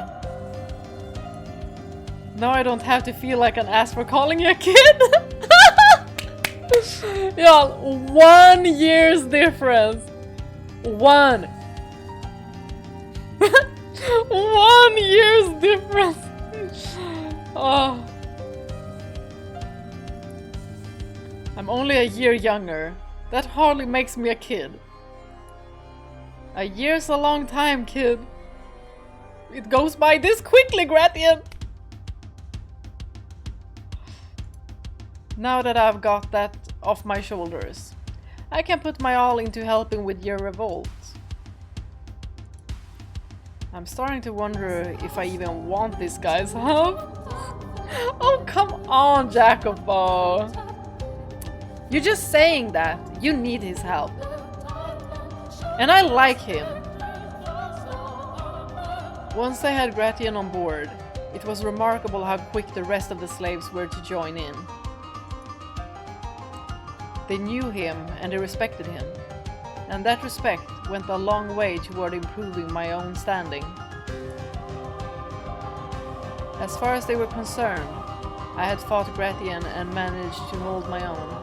Now I don't have to feel like an ass for calling you a kid. Y'all, 1 year's difference. 1 year's difference. Oh. I'm only a year younger. That hardly makes me a kid. A year's a long time, kid. It goes by this quickly, Gratien. Now that I've got that off my shoulders, I can put my all into helping with your revolt. I'm starting to wonder if I even want this guy's help. Oh, come on, Jacopo. You're just saying that. You need his help. And I like him. Once I had Gratien on board, it was remarkable how quick the rest of the slaves were to join in. They knew him and they respected him, and that respect went a long way toward improving my own standing. As far as they were concerned, I had fought Gratien and managed to hold my own.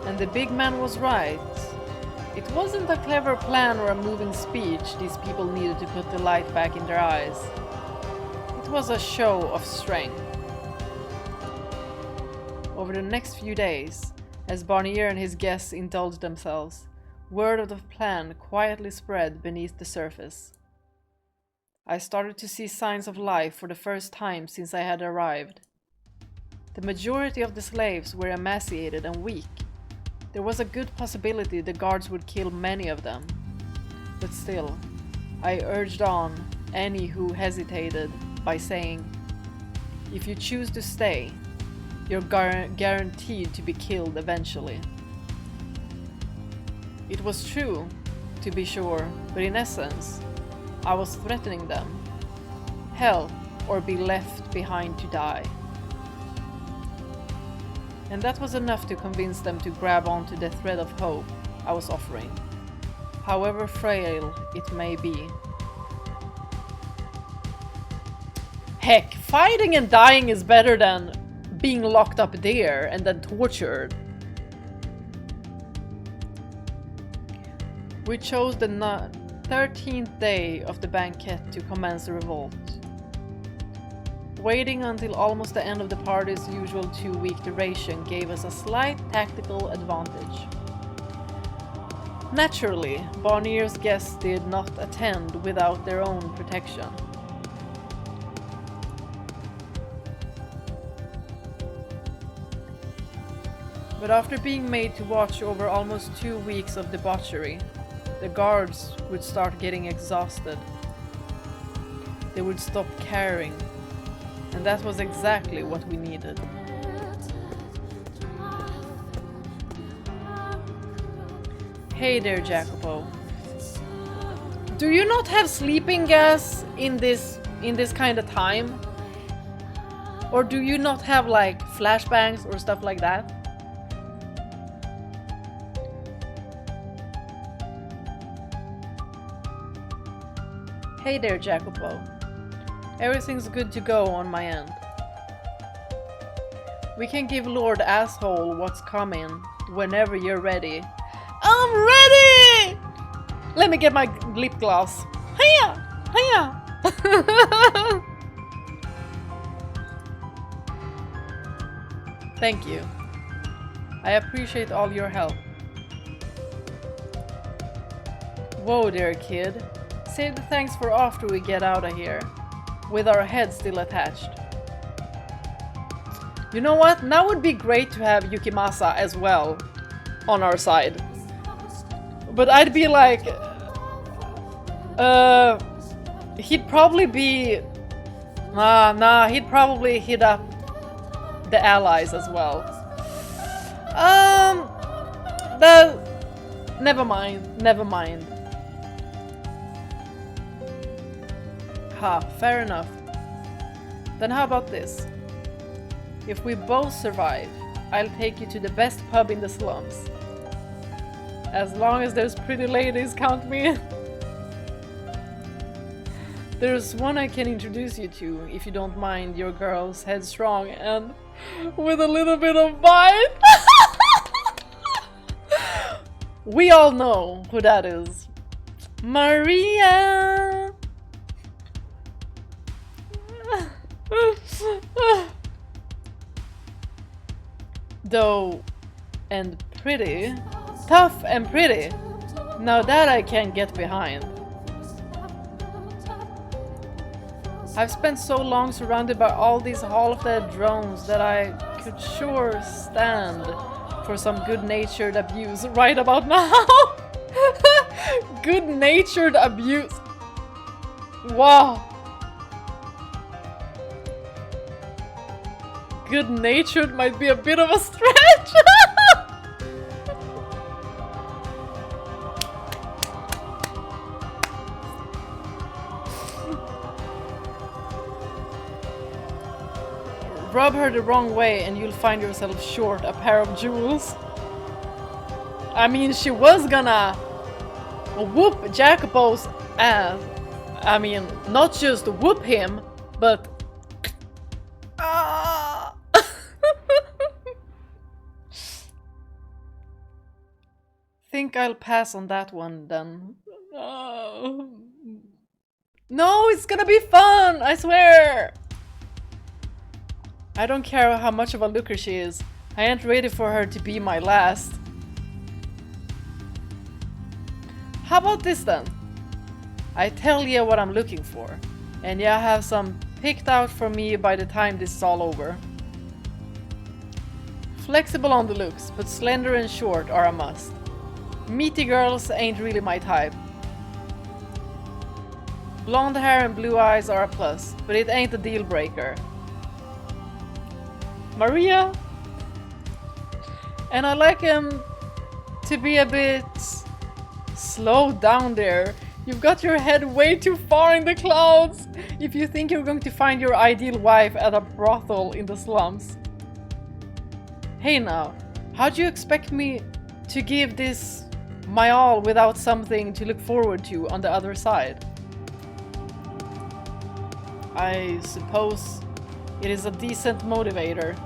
And the big man was right. It wasn't a clever plan or a moving speech these people needed to put the light back in their eyes. It was a show of strength. Over the next few days, as Barnier and his guests indulged themselves, word of the plan quietly spread beneath the surface. I started to see signs of life for the first time since I had arrived. The majority of the slaves were emaciated and weak. There was a good possibility the guards would kill many of them. But still, I urged on any who hesitated by saying, if you choose to stay, you're guaranteed to be killed eventually. It was true, to be sure, but in essence, I was threatening them. Hell, or be left behind to die. And that was enough to convince them to grab onto the thread of hope I was offering, however frail it may be. Heck, fighting and dying is better than being locked up there and then tortured. We chose the 13th day of the banquet to commence the revolt. Waiting until almost the end of the party's usual 2-week duration gave us a slight tactical advantage. Naturally, Barnier's guests did not attend without their own protection. But after being made to watch over almost 2 weeks of debauchery, the guards would start getting exhausted. They would stop caring. And that was exactly what we needed. Hey there, Jacopo. Do you not have sleeping gas in this kind of time? Or do you not have like flashbangs or stuff like that? Hey there, Jacopo. Everything's good to go on my end. We can give Lord Asshole what's coming whenever you're ready. I'm ready! Let me get my lip gloss. Hiya! Hiya! Thank you. I appreciate all your help. Whoa there, kid. Save the thanks for after we get out of here, with our heads still attached. You know what? Now would be great to have Yukimasa as well on our side. But I'd be like... he'd probably be... Nah, he'd probably hit up the allies as well. Never mind. Fair enough. Then how about this? If we both survive, I'll take you to the best pub in the slums. As long as there's pretty ladies, count me in. There's one I can introduce you to, if you don't mind your girl's headstrong and with a little bit of bite. We all know who that is. Maria! Though, and pretty. Tough and pretty. Now that I can get behind. I've spent so long surrounded by all these half-dead drones that I could sure stand for some good-natured abuse right about now. Good-natured abuse. Wow. Good-natured might be a bit of a stretch. Rub her the wrong way and you'll find yourself short a pair of jewels. I mean, she was gonna whoop Jacopo's ass. I mean, not just whoop him, but... Think I'll pass on that one then. No, it's gonna be fun, I swear! I don't care how much of a looker she is. I ain't ready for her to be my last. How about this then? I tell you what I'm looking for, and you have some picked out for me by the time this is all over. Flexible on the looks, but slender and short are a must. Meaty girls ain't really my type. Blonde hair and blue eyes are a plus, but it ain't a deal breaker. Maria? And I like him to be a bit slow down there. You've got your head way too far in the clouds if you think you're going to find your ideal wife at a brothel in the slums. Hey now, how'd you expect me to give this my all without something to look forward to on the other side? I suppose it is a decent motivator.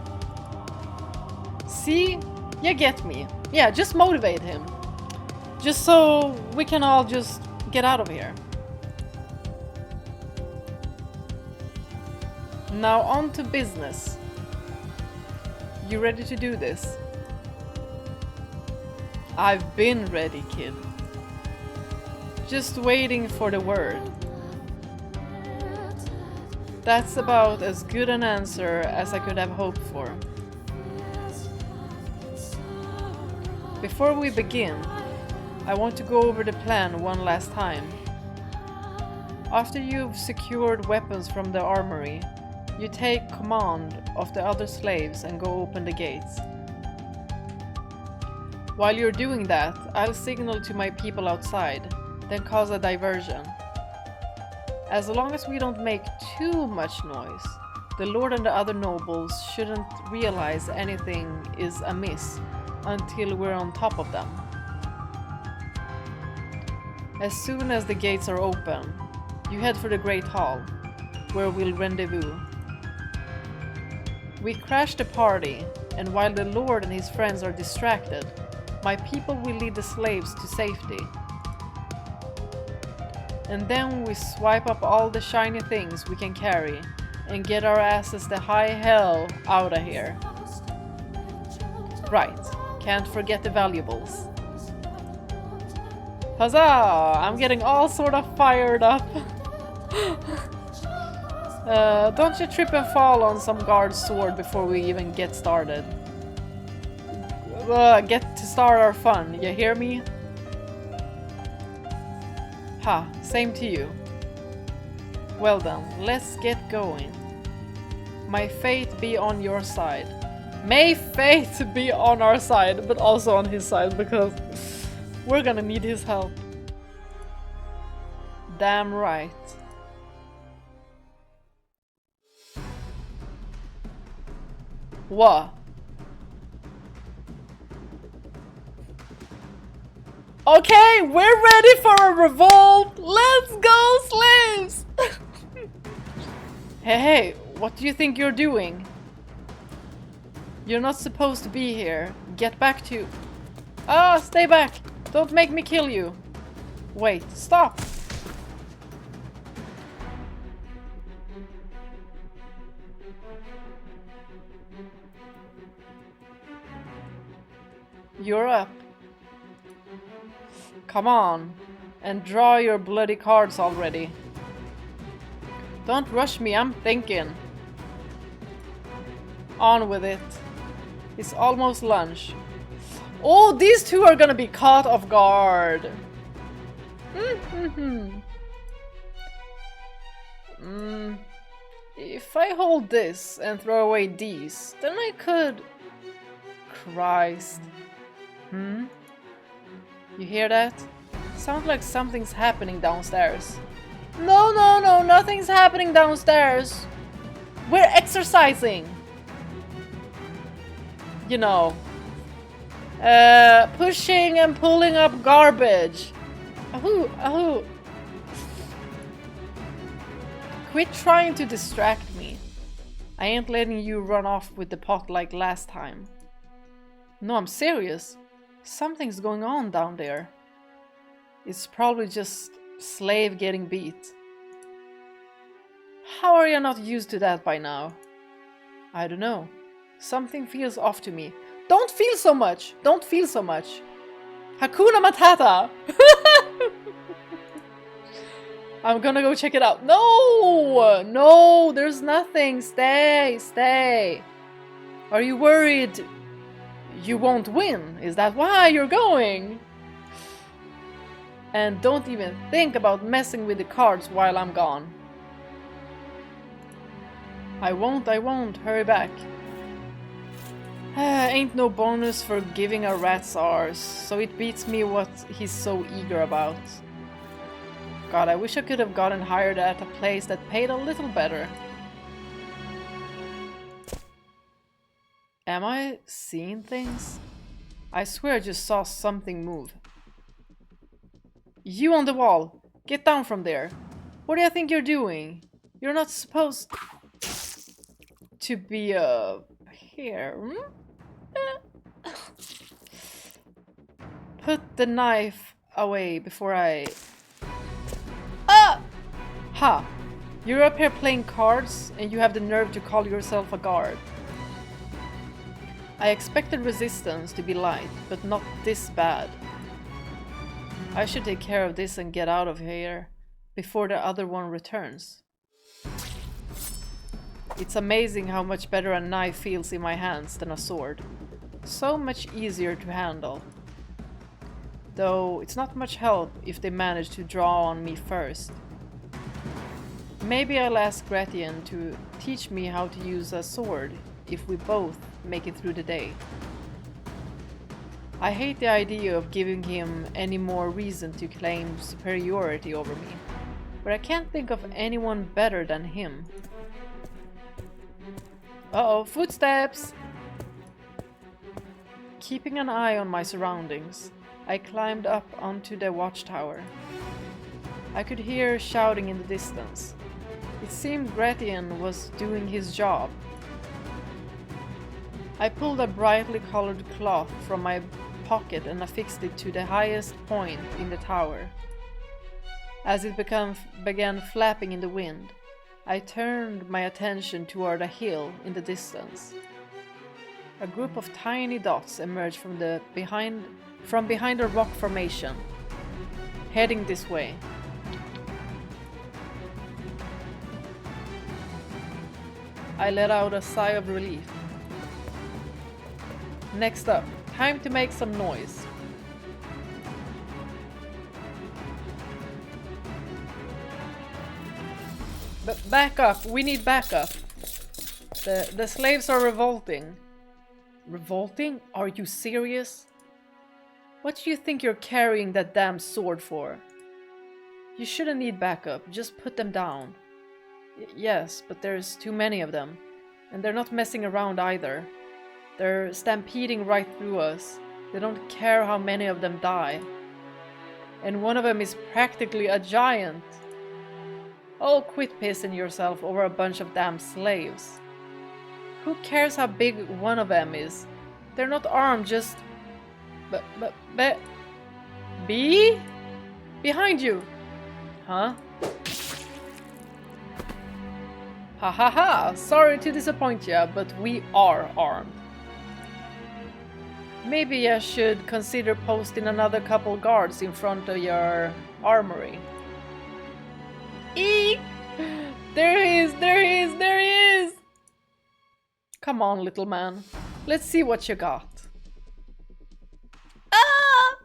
See? You get me. Yeah, just motivate him. Just so we can all just get out of here. Now on to business. You ready to do this? I've been ready, kid. Just waiting for the word. That's about as good an answer as I could have hoped for. Before we begin, I want to go over the plan one last time. After you've secured weapons from the armory, you take command of the other slaves and go open the gates. While you're doing that, I'll signal to my people outside, then cause a diversion. As long as we don't make too much noise, the Lord and the other nobles shouldn't realize anything is amiss until we're on top of them. As soon as the gates are open, you head for the Great Hall, where we'll rendezvous. We crash the party, and while the Lord and his friends are distracted, my people will lead the slaves to safety. And then we swipe up all the shiny things we can carry and get our asses the high hell out of here. Right, can't forget the valuables. Huzzah! I'm getting all sort of fired up. Don't you trip and fall on some guard's sword before we even get started. Get to start our fun, you hear me? Ha, same to you. Well then, let's get going. May fate be on your side. May fate be on our side, but also on his side, because we're gonna need his help. Damn right. What? Okay, we're ready for a revolt! Let's go, slaves! Hey, what do you think you're doing? You're not supposed to be here. Get back to... Ah, stay back! Don't make me kill you! Wait, stop! You're up. Come on, and draw your bloody cards already. Don't rush me, I'm thinking. On with it. It's almost lunch. Oh, these two are gonna be caught off guard. If I hold this and throw away these, then I could... Christ. You hear that? Sounds like something's happening downstairs. No, no, no, nothing's happening downstairs. We're exercising. You know. Pushing and pulling up garbage. Ahoo, ahoo. Quit trying to distract me. I ain't letting you run off with the pot like last time. No, I'm serious. Something's going on down there. It's probably just slave getting beat. How are you not used to that by now? I don't know. Something feels off to me. Don't feel so much! Don't feel so much! Hakuna Matata! I'm gonna go check it out. No! No, there's nothing. Stay, stay. Are you worried you won't win? Is that why you're going? And don't even think about messing with the cards while I'm gone. I won't. Hurry back. Ain't no bonus for giving a rat's arse, so it beats me what he's so eager about. God, I wish I could have gotten hired at a place that paid a little better. Am I seeing things? I swear I just saw something move. You on the wall! Get down from there! What do you think you're doing? You're not supposed to be here. Put the knife away before I... Ah! Ha! You're up here playing cards and you have the nerve to call yourself a guard. I expected resistance to be light, but not this bad. I should take care of this and get out of here before the other one returns. It's amazing how much better a knife feels in my hands than a sword. So much easier to handle. Though it's not much help if they manage to draw on me first. Maybe I'll ask Gratien to teach me how to use a sword if we both make it through the day. I hate the idea of giving him any more reason to claim superiority over me, but I can't think of anyone better than him. Uh-oh, footsteps! Keeping an eye on my surroundings, I climbed up onto the watchtower. I could hear shouting in the distance. It seemed Gratien was doing his job. I pulled a brightly colored cloth from my pocket and affixed it to the highest point in the tower. As it began flapping in the wind, I turned my attention toward a hill in the distance. A group of tiny dots emerged from behind a rock formation, heading this way. I let out a sigh of relief. Next up, time to make some noise. But back up, we need backup. The slaves are revolting. Revolting? Are you serious? What do you think you're carrying that damn sword for? You shouldn't need backup, just put them down. Yes, but there's too many of them. And they're not messing around either. They're stampeding right through us. They don't care how many of them die. And one of them is practically a giant. Oh, quit pissing yourself over a bunch of damn slaves. Who cares how big one of them is? They're not armed, just... B? Behind you! Huh? Ha ha ha! Sorry to disappoint ya, but we are armed. Maybe I should consider posting another couple guards in front of your armory. Eek! There he is! There he is! There he is! Come on, little man. Let's see what you got. Ah!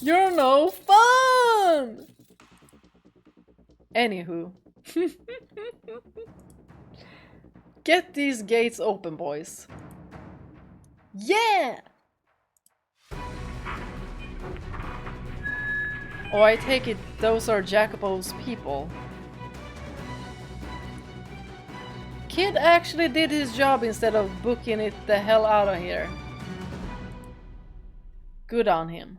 You're no fun! Anywho. Get these gates open, boys. Yeah! Oh, I take it those are Jacopo's people. Kid actually did his job instead of booking it the hell out of here. Good on him.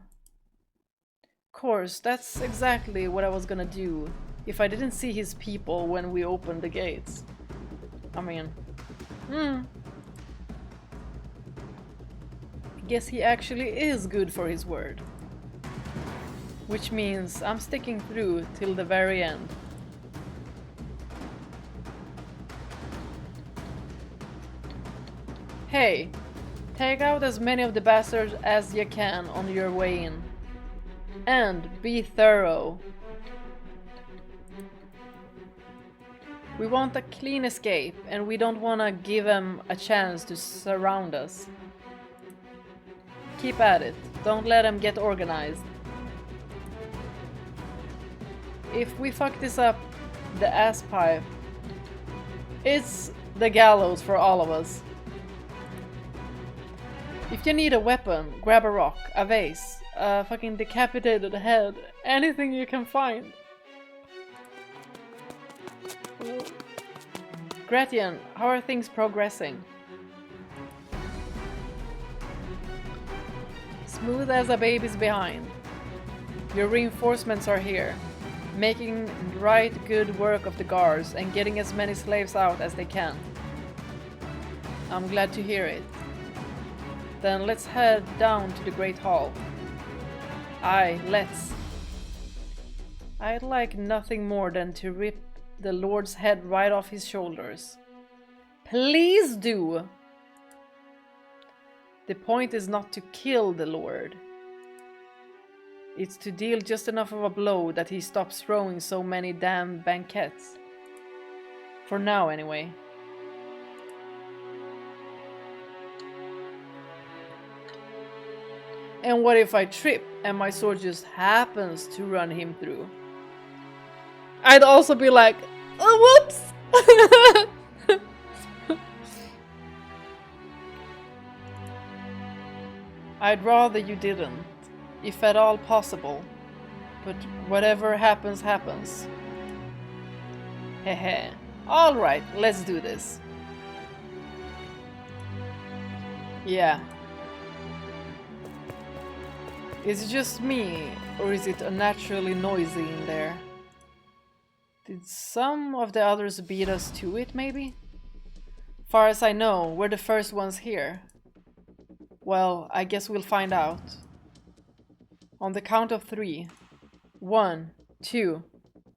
Of course, that's exactly what I was gonna do if I didn't see his people when we opened the gates. I mean, I guess he actually is good for his word. Which means I'm sticking through till the very end. Hey, take out as many of the bastards as you can on your way in. And be thorough. We want a clean escape, and we don't want to give them a chance to surround us. Keep at it. Don't let them get organized. If we fuck this up, the ass pipe, it's the gallows for all of us. If you need a weapon, grab a rock, a vase, a fucking decapitated head, anything you can find. Gratien, how are things progressing? Smooth as a baby's behind. Your reinforcements are here, making right good work of the guards and getting as many slaves out as they can. I'm glad to hear it. Then let's head down to the Great Hall. Aye, let's. I'd like nothing more than to rip the Lord's head right off his shoulders. Please do! The point is not to kill the Lord. It's to deal just enough of a blow that he stops throwing so many damn banquets. For now, anyway. And what if I trip and my sword just happens to run him through? I'd also be like, oh, whoops! I'd rather you didn't, if at all possible. But whatever happens, happens. Hehe. Alright, let's do this. Yeah. Is it just me, or is it unnaturally noisy in there? Did some of the others beat us to it, maybe? Far as I know, we're the first ones here. Well, I guess we'll find out. On the count of 3. 1, 2,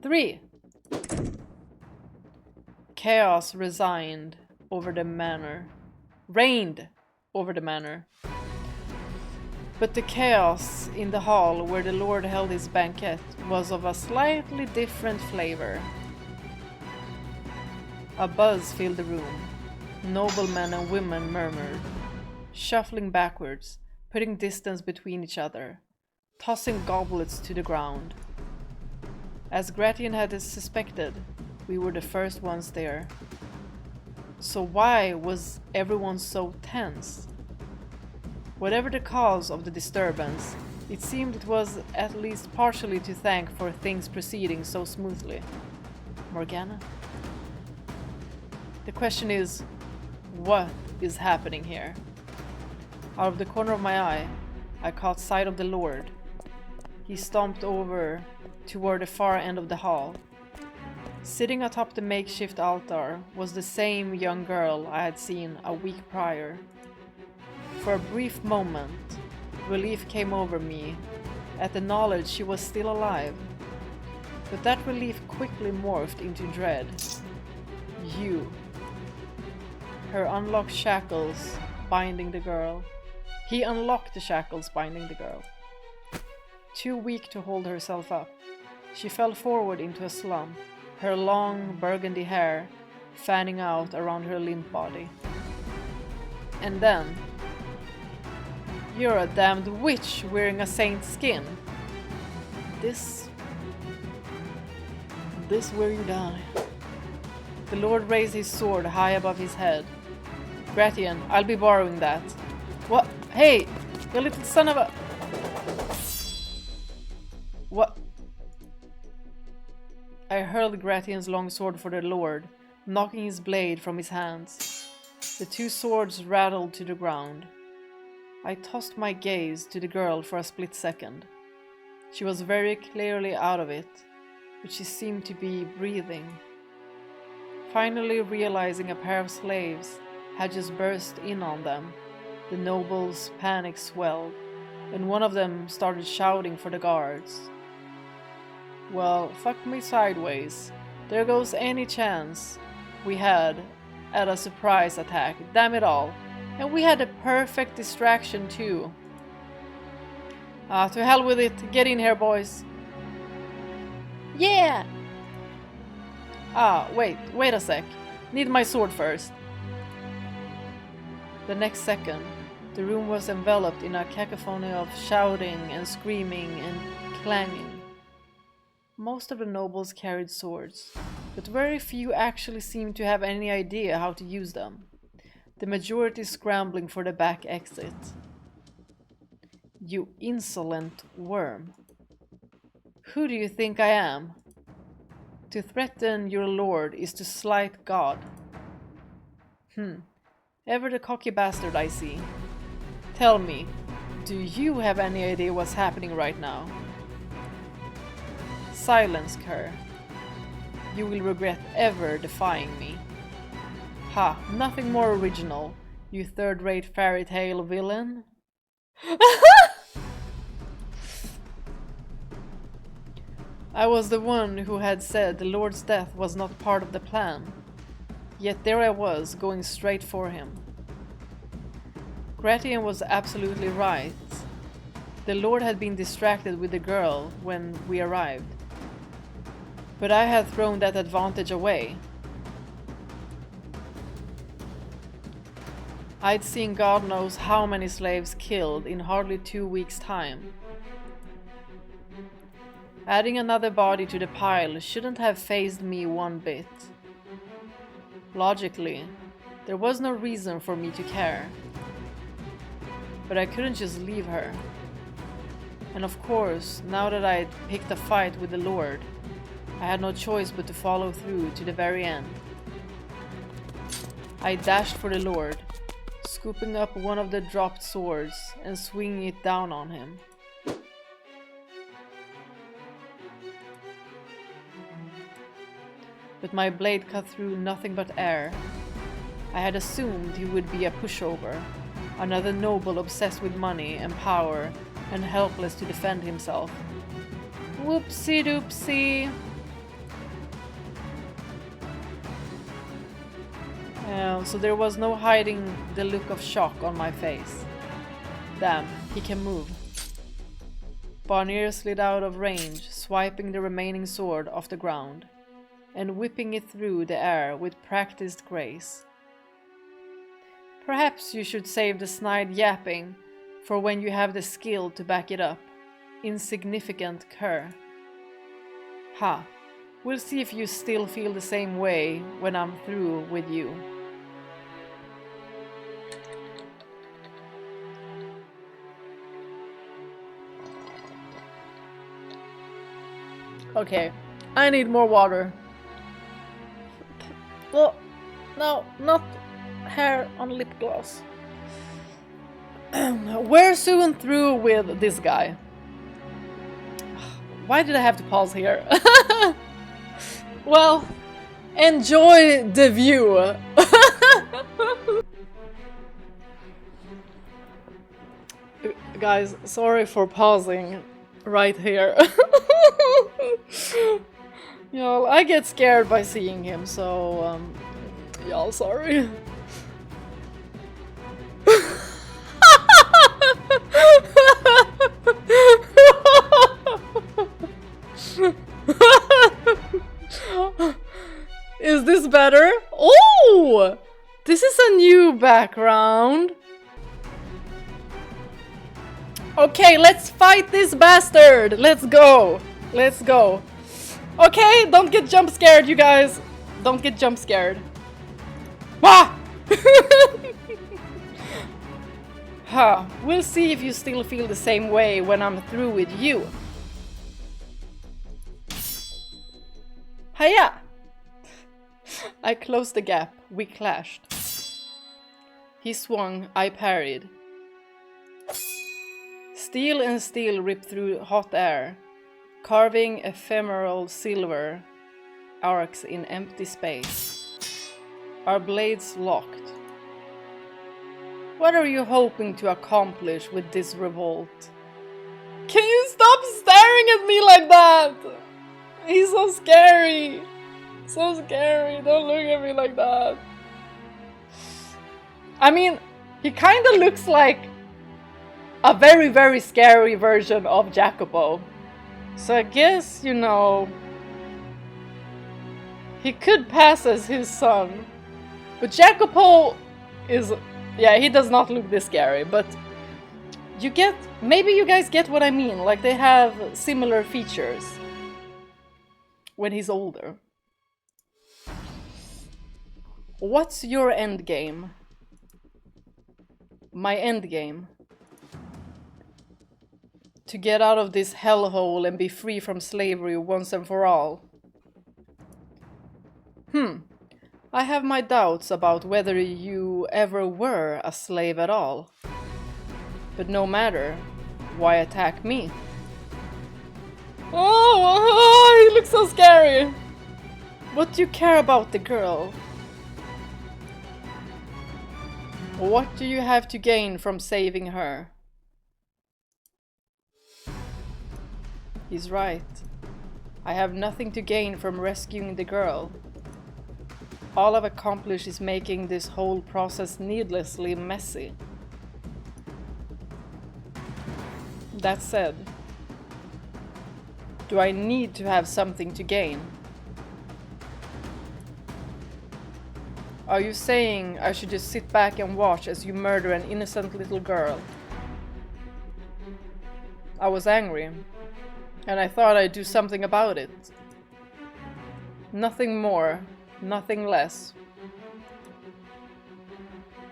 3! Chaos reigned over the manor. But the chaos in the hall where the Lord held his banquet was of a slightly different flavor. A buzz filled the room. Noblemen and women murmured, shuffling backwards, putting distance between each other, tossing goblets to the ground. As Gratien had suspected, we were the first ones there. So why was everyone so tense? Whatever the cause of the disturbance, it seemed it was at least partially to thank for things proceeding so smoothly. Morgana? The question is, what is happening here? Out of the corner of my eye, I caught sight of the Lord. He stomped over toward the far end of the hall. Sitting atop the makeshift altar was the same young girl I had seen a week prior. For a brief moment, relief came over me at the knowledge she was still alive. But that relief quickly morphed into dread. You. Her unlocked shackles binding the girl. He unlocked the shackles binding the girl. Too weak to hold herself up, she fell forward into a slump, her long burgundy hair fanning out around her limp body. And then, "You're a damned witch wearing a saint's skin. This where you die." The Lord raised his sword high above his head. "Gratien, I'll be borrowing that." "What? Hey, you little son of a..." "What?" I hurled Gratien's long sword for the Lord, knocking his blade from his hands. The two swords rattled to the ground. I tossed my gaze to the girl for a split second. She was very clearly out of it, but she seemed to be breathing. Finally realizing a pair of slaves had just burst in on them, the noble's panic swelled, and one of them started shouting for the guards. Well, fuck me sideways. There goes any chance we had at a surprise attack, damn it all. And we had a perfect distraction too. To hell with it, get in here, boys. Yeah! Wait a sec. Need my sword first. The next second, the room was enveloped in a cacophony of shouting and screaming and clanging. Most of the nobles carried swords, but very few actually seemed to have any idea how to use them. The majority scrambling for the back exit. You insolent worm. Who do you think I am? To threaten your lord is to slight God. Ever the cocky bastard I see. Tell me, do you have any idea what's happening right now? Silence, cur. You will regret ever defying me. Ha, nothing more original, you third-rate fairy tale villain. I was the one who had said the Lord's death was not part of the plan. Yet there I was, going straight for him. Gratien was absolutely right. The Lord had been distracted with the girl when we arrived. But I had thrown that advantage away. I'd seen God knows how many slaves killed in hardly 2 weeks' time. Adding another body to the pile shouldn't have fazed me one bit. Logically, there was no reason for me to care. But I couldn't just leave her. And of course, now that I'd picked a fight with the Lord, I had no choice but to follow through to the very end. I dashed for the Lord, scooping up one of the dropped swords and swinging it down on him. But my blade cut through nothing but air. I had assumed he would be a pushover, another noble obsessed with money and power and helpless to defend himself. Whoopsie doopsie. So there was no hiding the look of shock on my face. Damn, he can move. Barnier slid out of range, swiping the remaining sword off the ground. and whipping it through the air with practiced grace. Perhaps you should save the snide yapping for when you have the skill to back it up. Insignificant cur. Ha, we'll see if you still feel the same way when I'm through with you. Okay, I need more water. Oh, no, not hair on lip gloss. We're soon through with this guy. Why did I have to pause here? Well, enjoy the view. Guys, sorry for pausing right here. Y'all, I get scared by seeing him, so y'all, sorry. Is this better? Oh! This is a new background. Okay, let's fight this bastard. Let's go. Let's go. Okay, don't get jump scared, you guys. Don't get jump scared. Wah! Huh. We'll see if you still feel the same way when I'm through with you. Hiya! I closed the gap. We clashed. He swung. I parried. Steel and steel ripped through hot air, carving ephemeral silver arcs in empty space. Our blades locked. What are you hoping to accomplish with this revolt? Can you stop staring at me like that? He's so scary. So scary. Don't look at me like that. I mean, he kind of looks like a very, very scary version of Jacopo. So I guess, you know, he could pass as his son. But Jacopo is, yeah, he does not look this scary, but you get, maybe you guys get what I mean, like they have similar features when he's older. What's your end game? My end game. To get out of this hellhole and be free from slavery once and for all. I have my doubts about whether you ever were a slave at all. But no matter, why attack me? Oh, he looks so scary! What do you care about the girl? What do you have to gain from saving her? He's right. I have nothing to gain from rescuing the girl. All I've accomplished is making this whole process needlessly messy. That said, do I need to have something to gain? Are you saying I should just sit back and watch as you murder an innocent little girl? I was angry, and I thought I'd do something about it. Nothing more, nothing less.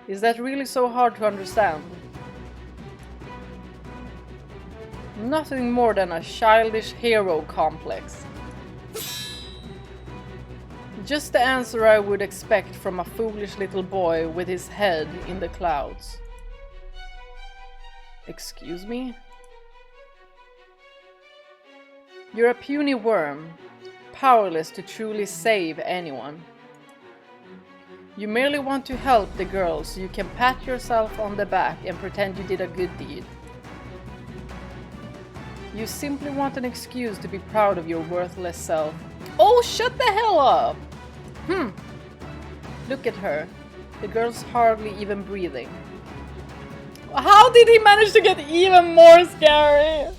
Is that really so hard to understand? Nothing more than a childish hero complex. Just the answer I would expect from a foolish little boy with his head in the clouds. Excuse me? You're a puny worm, powerless to truly save anyone. You merely want to help the girl so you can pat yourself on the back and pretend you did a good deed. You simply want an excuse to be proud of your worthless self. Oh, shut the hell up! Look at her. The girl's hardly even breathing. How did he manage to get even more scary?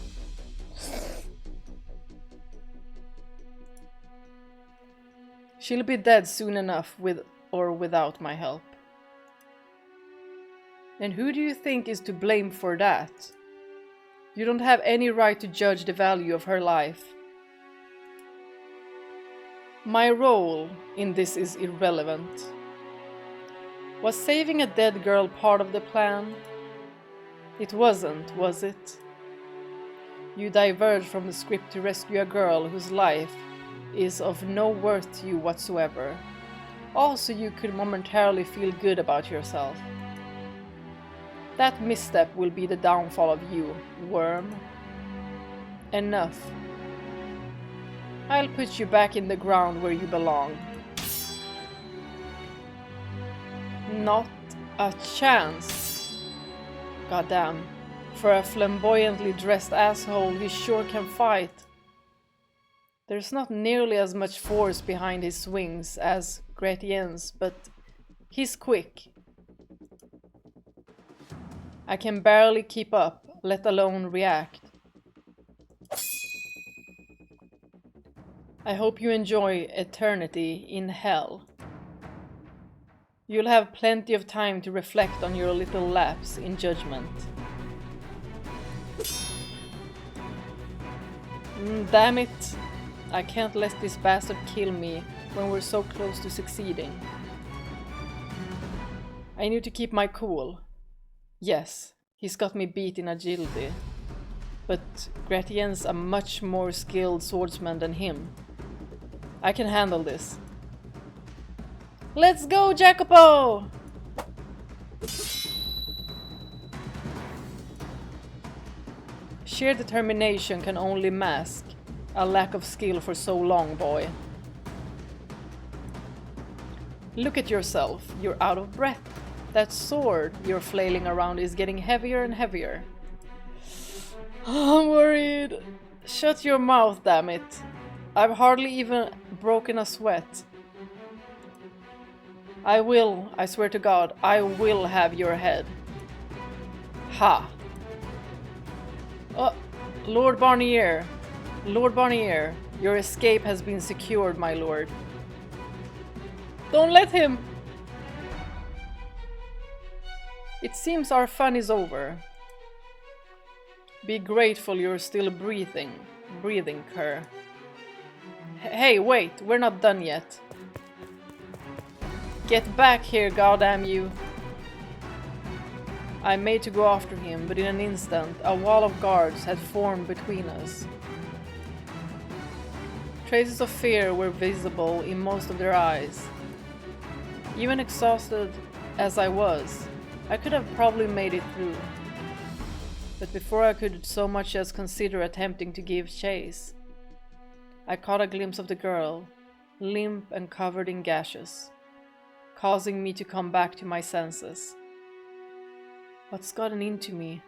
She'll be dead soon enough with or without my help. And who do you think is to blame for that? You don't have any right to judge the value of her life. My role in this is irrelevant. Was saving a dead girl part of the plan? It wasn't, was it? You diverged from the script to rescue a girl whose life is of no worth to you whatsoever. Also, you could momentarily feel good about yourself. That misstep will be the downfall of you, worm. Enough. I'll put you back in the ground where you belong. Not a chance. Goddamn. For a flamboyantly dressed asshole, he sure can fight. There's not nearly as much force behind his swings as Gratien's, but he's quick. I can barely keep up, let alone react. I hope you enjoy eternity in hell. You'll have plenty of time to reflect on your little lapse in judgment. Damn it! I can't let this bastard kill me when we're so close to succeeding. I need to keep my cool. Yes, he's got me beat in agility. But Gratien's a much more skilled swordsman than him. I can handle this. Let's go, Jacopo! Sheer determination can only mask a lack of skill for so long, boy. Look at yourself, you're out of breath. That sword you're flailing around is getting heavier and heavier. I'm worried. Shut your mouth, damn it. I've hardly even broken a sweat. I swear to God, I will have your head. Ha! Oh, Lord Barnier. Lord Barnier, your escape has been secured, my lord. Don't let him! It seems our fun is over. Be grateful you're still breathing, Kerr. Hey, wait, we're not done yet. Get back here, goddamn you. I made to go after him, but in an instant, a wall of guards had formed between us. Traces of fear were visible in most of their eyes. Even exhausted as I was, I could have probably made it through. But before I could so much as consider attempting to give chase, I caught a glimpse of the girl, limp and covered in gashes, causing me to come back to my senses. What's gotten into me?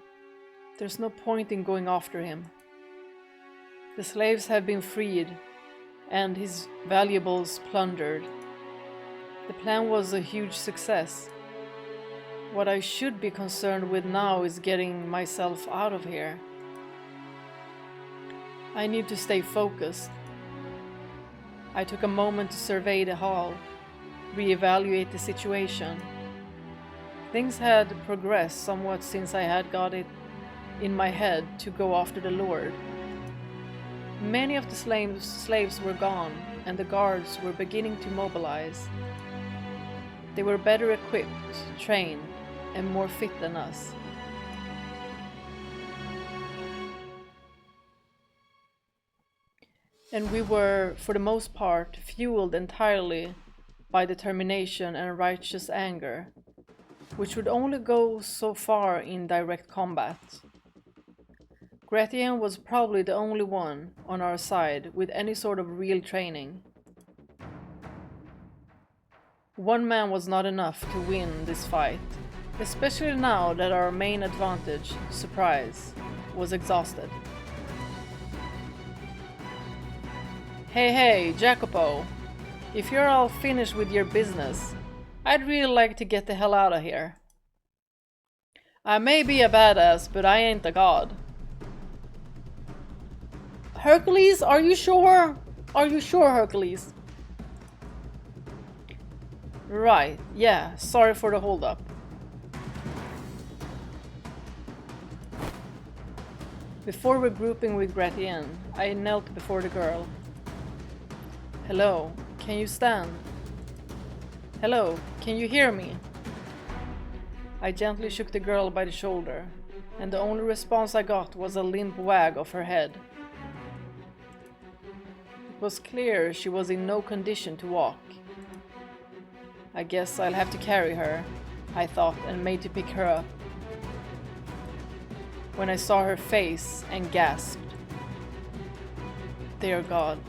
There's no point in going after him. The slaves have been freed, and his valuables plundered. The plan was a huge success. What I should be concerned with now is getting myself out of here. I need to stay focused. I took a moment to survey the hall, reevaluate the situation. Things had progressed somewhat since I had got it in my head to go after the Lord. Many of the slaves were gone, and the guards were beginning to mobilize. They were better equipped, trained, and more fit than us. And we were, for the most part, fueled entirely by determination and righteous anger, which would only go so far in direct combat. Gratien was probably the only one on our side with any sort of real training. One man was not enough to win this fight, especially now that our main advantage, surprise, was exhausted. Hey, Jacopo, if you're all finished with your business, I'd really like to get the hell out of here. I may be a badass, but I ain't a god. Hercules, are you sure? Are you sure, Hercules? Right, yeah, sorry for the hold-up. Before regrouping with Gratien, I knelt before the girl. Hello, can you stand? Hello, can you hear me? I gently shook the girl by the shoulder, and the only response I got was a limp wag of her head. It was clear she was in no condition to walk. I guess I'll have to carry her, I thought, and made to pick her up. When I saw her face and gasped. Dear God,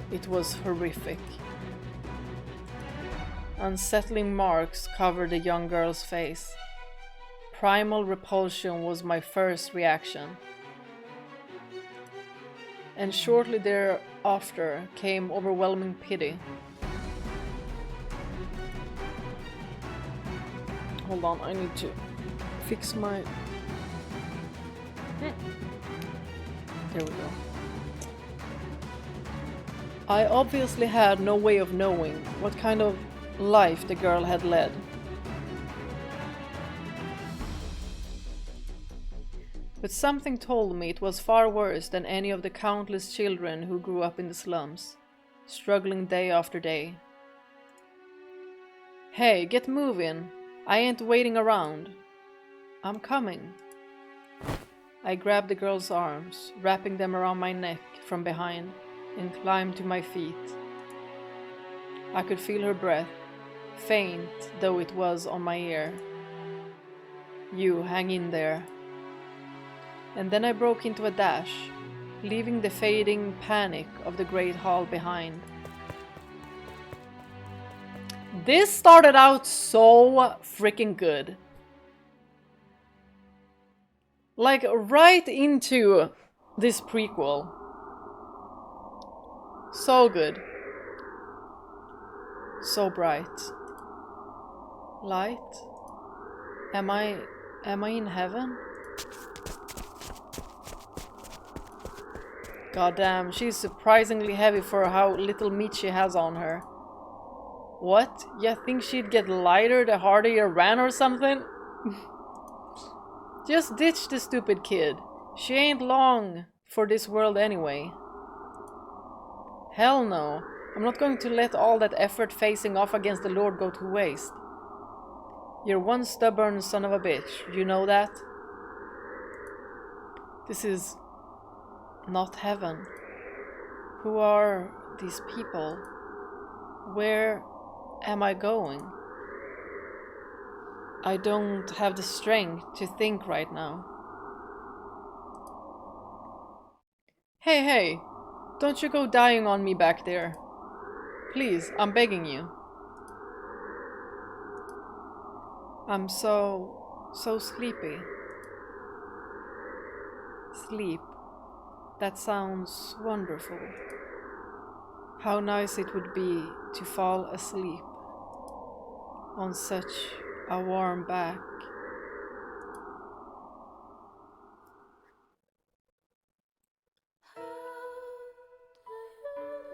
it was horrific. Unsettling marks covered the young girl's face. Primal repulsion was my first reaction. And shortly thereafter came overwhelming pity. Hold on, I need to fix my... There we go. I obviously had no way of knowing what kind of life the girl had led. But something told me it was far worse than any of the countless children who grew up in the slums, struggling day after day. Hey, get moving! I ain't waiting around. I'm coming. I grabbed the girl's arms, wrapping them around my neck from behind, and climbed to my feet. I could feel her breath, faint though it was on my ear. You, hang in there. And then I broke into a dash, leaving the fading panic of the great hall behind. This started out so freaking good. Like, right into this prequel. So good. So bright. Light? Am I in heaven? Goddamn, she's surprisingly heavy for how little meat she has on her. What? You think she'd get lighter the harder you ran or something? Just ditch the stupid kid. She ain't long for this world anyway. Hell no. I'm not going to let all that effort facing off against the Lord go to waste. You're one stubborn son of a bitch, you know that? This is not heaven. Who are these people? Where am I going? I don't have the strength to think right now. Hey, don't you go dying on me back there. Please, I'm begging you. I'm so sleepy. Sleep. That sounds wonderful. How nice it would be to fall asleep on such a warm back.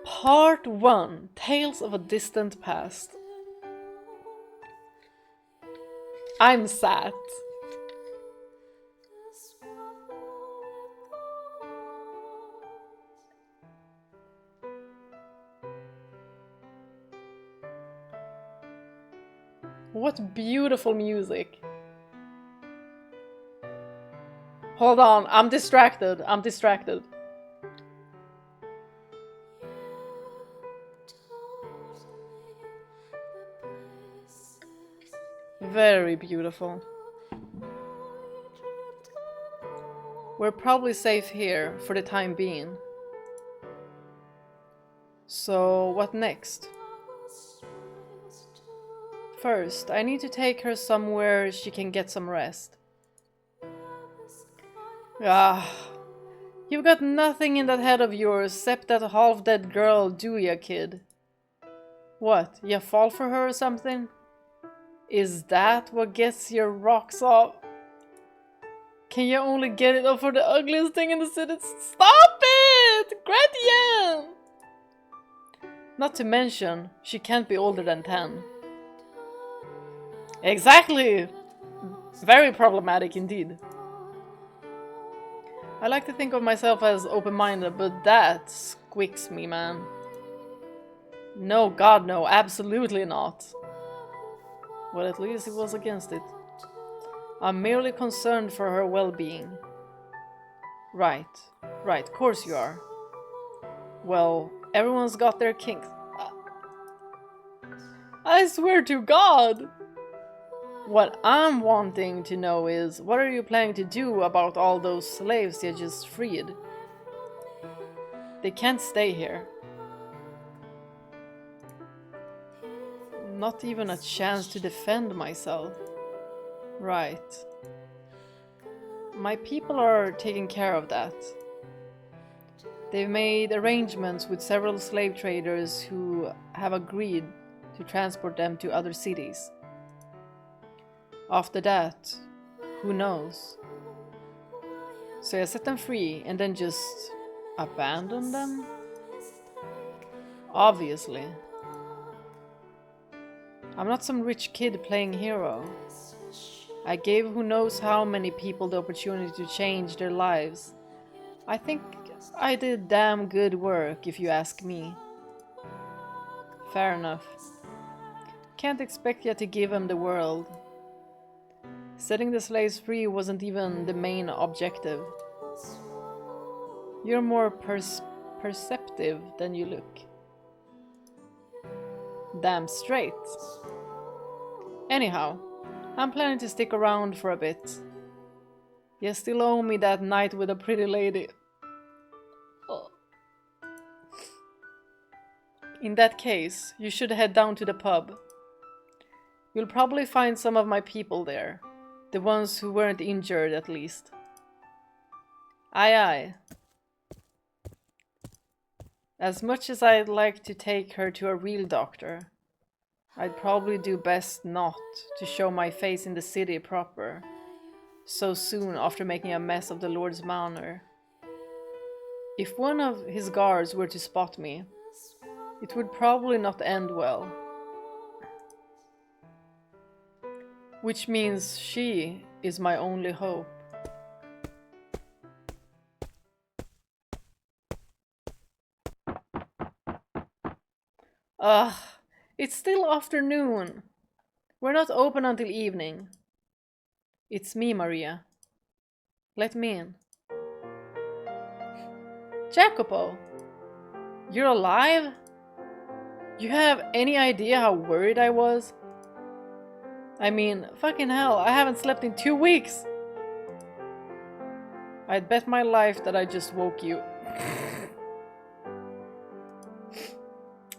Part 1. Tales of a Distant Past. I'm sad. What beautiful music. Hold on, I'm distracted. Very beautiful. We're probably safe here for the time being. So, what next? First, I need to take her somewhere she can get some rest. You've got nothing in that head of yours except that half-dead girl, do ya, kid? What, you fall for her or something? Is that what gets your rocks off? Can you only get it off for the ugliest thing in the city? Stop it! Gratien! Not to mention, she can't be older than 10. Exactly! Very problematic indeed. I like to think of myself as open-minded, but that squicks me, man. No, God, no, absolutely not. Well, at least he was against it. I'm merely concerned for her well-being. Right, right, of course you are. Well, everyone's got their kinks. I swear to God! What I'm wanting to know is, what are you planning to do about all those slaves you just freed? They can't stay here. Not even a chance to defend myself. Right. My people are taking care of that. They've made arrangements with several slave traders who have agreed to transport them to other cities. After that, who knows? So I set them free and then just abandon them? Obviously. I'm not some rich kid playing hero. I gave who knows how many people the opportunity to change their lives. I think I did damn good work, if you ask me. Fair enough. Can't expect you to give them the world. Setting the slaves free wasn't even the main objective. You're more perceptive than you look. Damn straight. Anyhow, I'm planning to stick around for a bit. You still owe me that night with a pretty lady. Oh. In that case, you should head down to the pub. You'll probably find some of my people there. The ones who weren't injured, at least. Aye aye. As much as I'd like to take her to a real doctor, I'd probably do best not to show my face in the city proper, so soon after making a mess of the Lord's manor. If one of his guards were to spot me, it would probably not end well. Which means she is my only hope. Ugh, it's still afternoon. We're not open until evening. It's me, Maria. Let me in. Jacopo, you're alive? You have any idea how worried I was? I mean, fucking hell, I haven't slept in 2 weeks! I'd bet my life that I just woke you.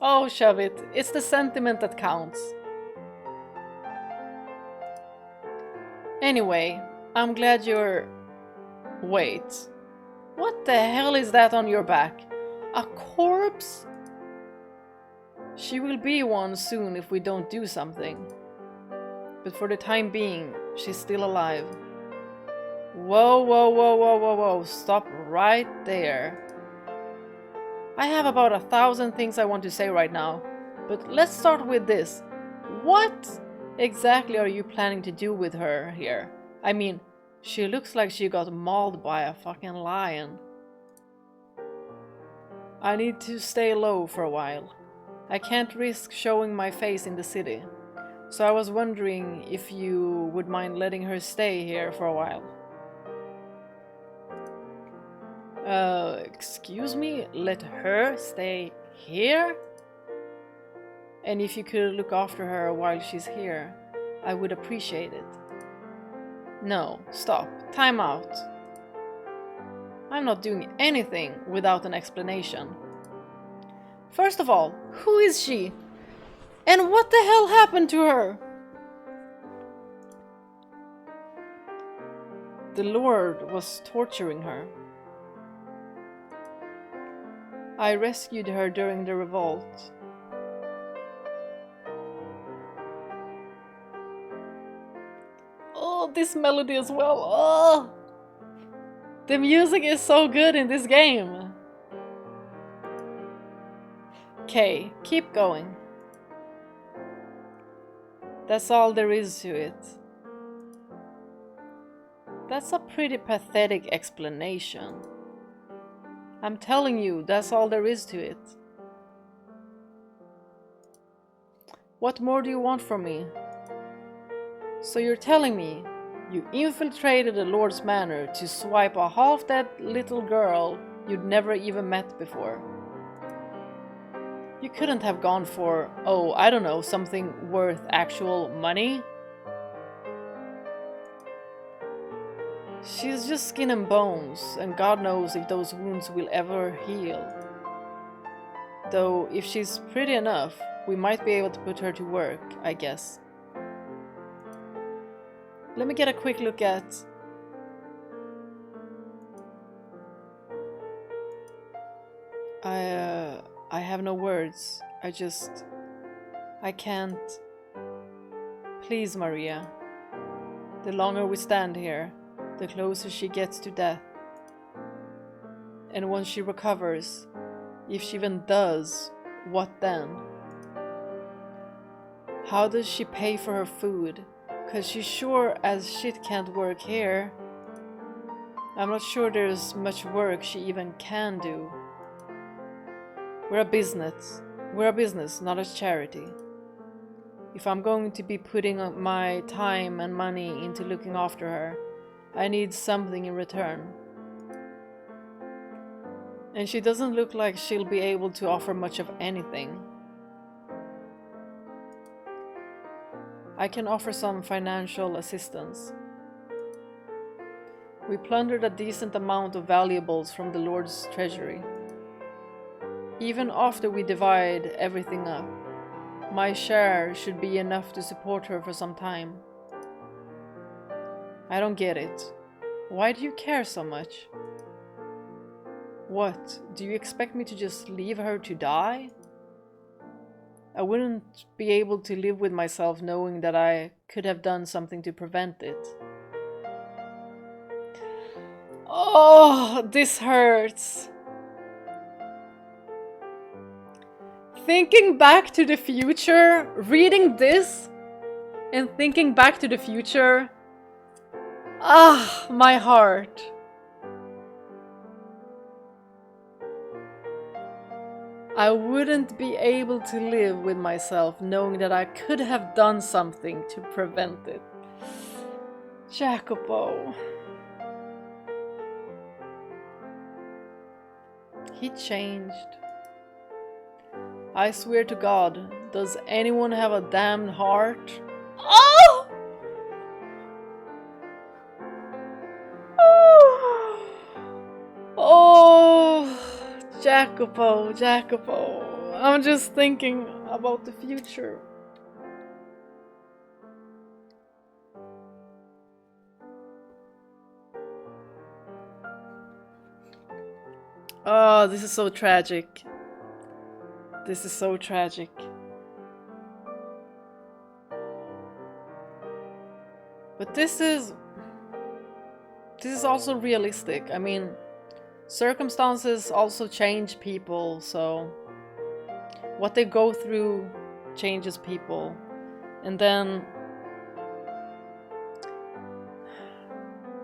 Oh, shove it. It's the sentiment that counts. Anyway, I'm glad you're... Wait. What the hell is that on your back? A corpse? She will be one soon if we don't do something. But for the time being, she's still alive. Whoa, whoa, whoa, whoa, whoa, whoa. Stop right there. I have about 1,000 things I want to say right now, but let's start with this. What exactly are you planning to do with her here? I mean, she looks like she got mauled by a fucking lion. I need to stay low for a while. I can't risk showing my face in the city, so I was wondering if you would mind letting her stay here for a while. Excuse me? Let her stay here? And if you could look after her while she's here, I would appreciate it. No, stop. Time out. I'm not doing anything without an explanation. First of all, who is she? And what the hell happened to her? The Lord was torturing her. I rescued her during the revolt. Oh, this melody as well. Oh, the music is so good in this game. Okay, keep going. That's all there is to it. That's a pretty pathetic explanation. I'm telling you, that's all there is to it. What more do you want from me? So you're telling me you infiltrated the Lord's Manor to swipe a half-dead little girl you'd never even met before? You couldn't have gone for, oh, I don't know, something worth actual money? She's just skin and bones, and God knows if those wounds will ever heal. Though, if she's pretty enough, we might be able to put her to work, I guess. Let me get a quick look at... I have no words. I can't... Please, Maria. The longer we stand here, the closer she gets to death. And once she recovers, if she even does, what then? How does she pay for her food? 'Cause she sure as shit can't work here. I'm not sure there's much work she even can do. We're a business, not a charity. If I'm going to be putting my time and money into looking after her, I need something in return. And she doesn't look like she'll be able to offer much of anything. I can offer some financial assistance. We plundered a decent amount of valuables from the Lord's treasury. Even after we divide everything up, my share should be enough to support her for some time. I don't get it. Why do you care so much? What, do you expect me to just leave her to die? I wouldn't be able to live with myself knowing that I could have done something to prevent it. Oh, this hurts. Thinking back to the future, reading this, and thinking back to the future. Ah, my heart. I wouldn't be able to live with myself knowing that I could have done something to prevent it. Jacopo. He changed. I swear to God, does anyone have a damned heart? Oh! Oh, Jacopo, Jacopo. I'm just thinking about the future. Oh, this is so tragic. This is so tragic. But this is also realistic. I mean, circumstances also change people, so what they go through changes people. And then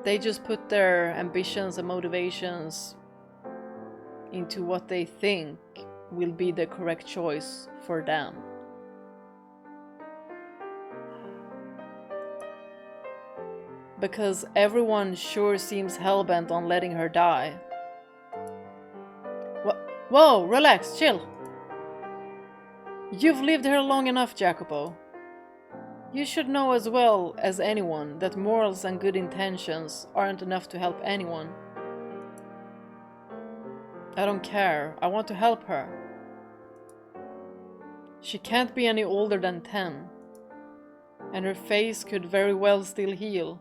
they just put their ambitions and motivations into what they think will be the correct choice for them. Because everyone sure seems hellbent on letting her die. Whoa, relax, chill. You've lived here long enough, Jacopo. You should know as well as anyone that morals and good intentions aren't enough to help anyone. I don't care. I want to help her. She can't be any older than 10. And her face could very well still heal.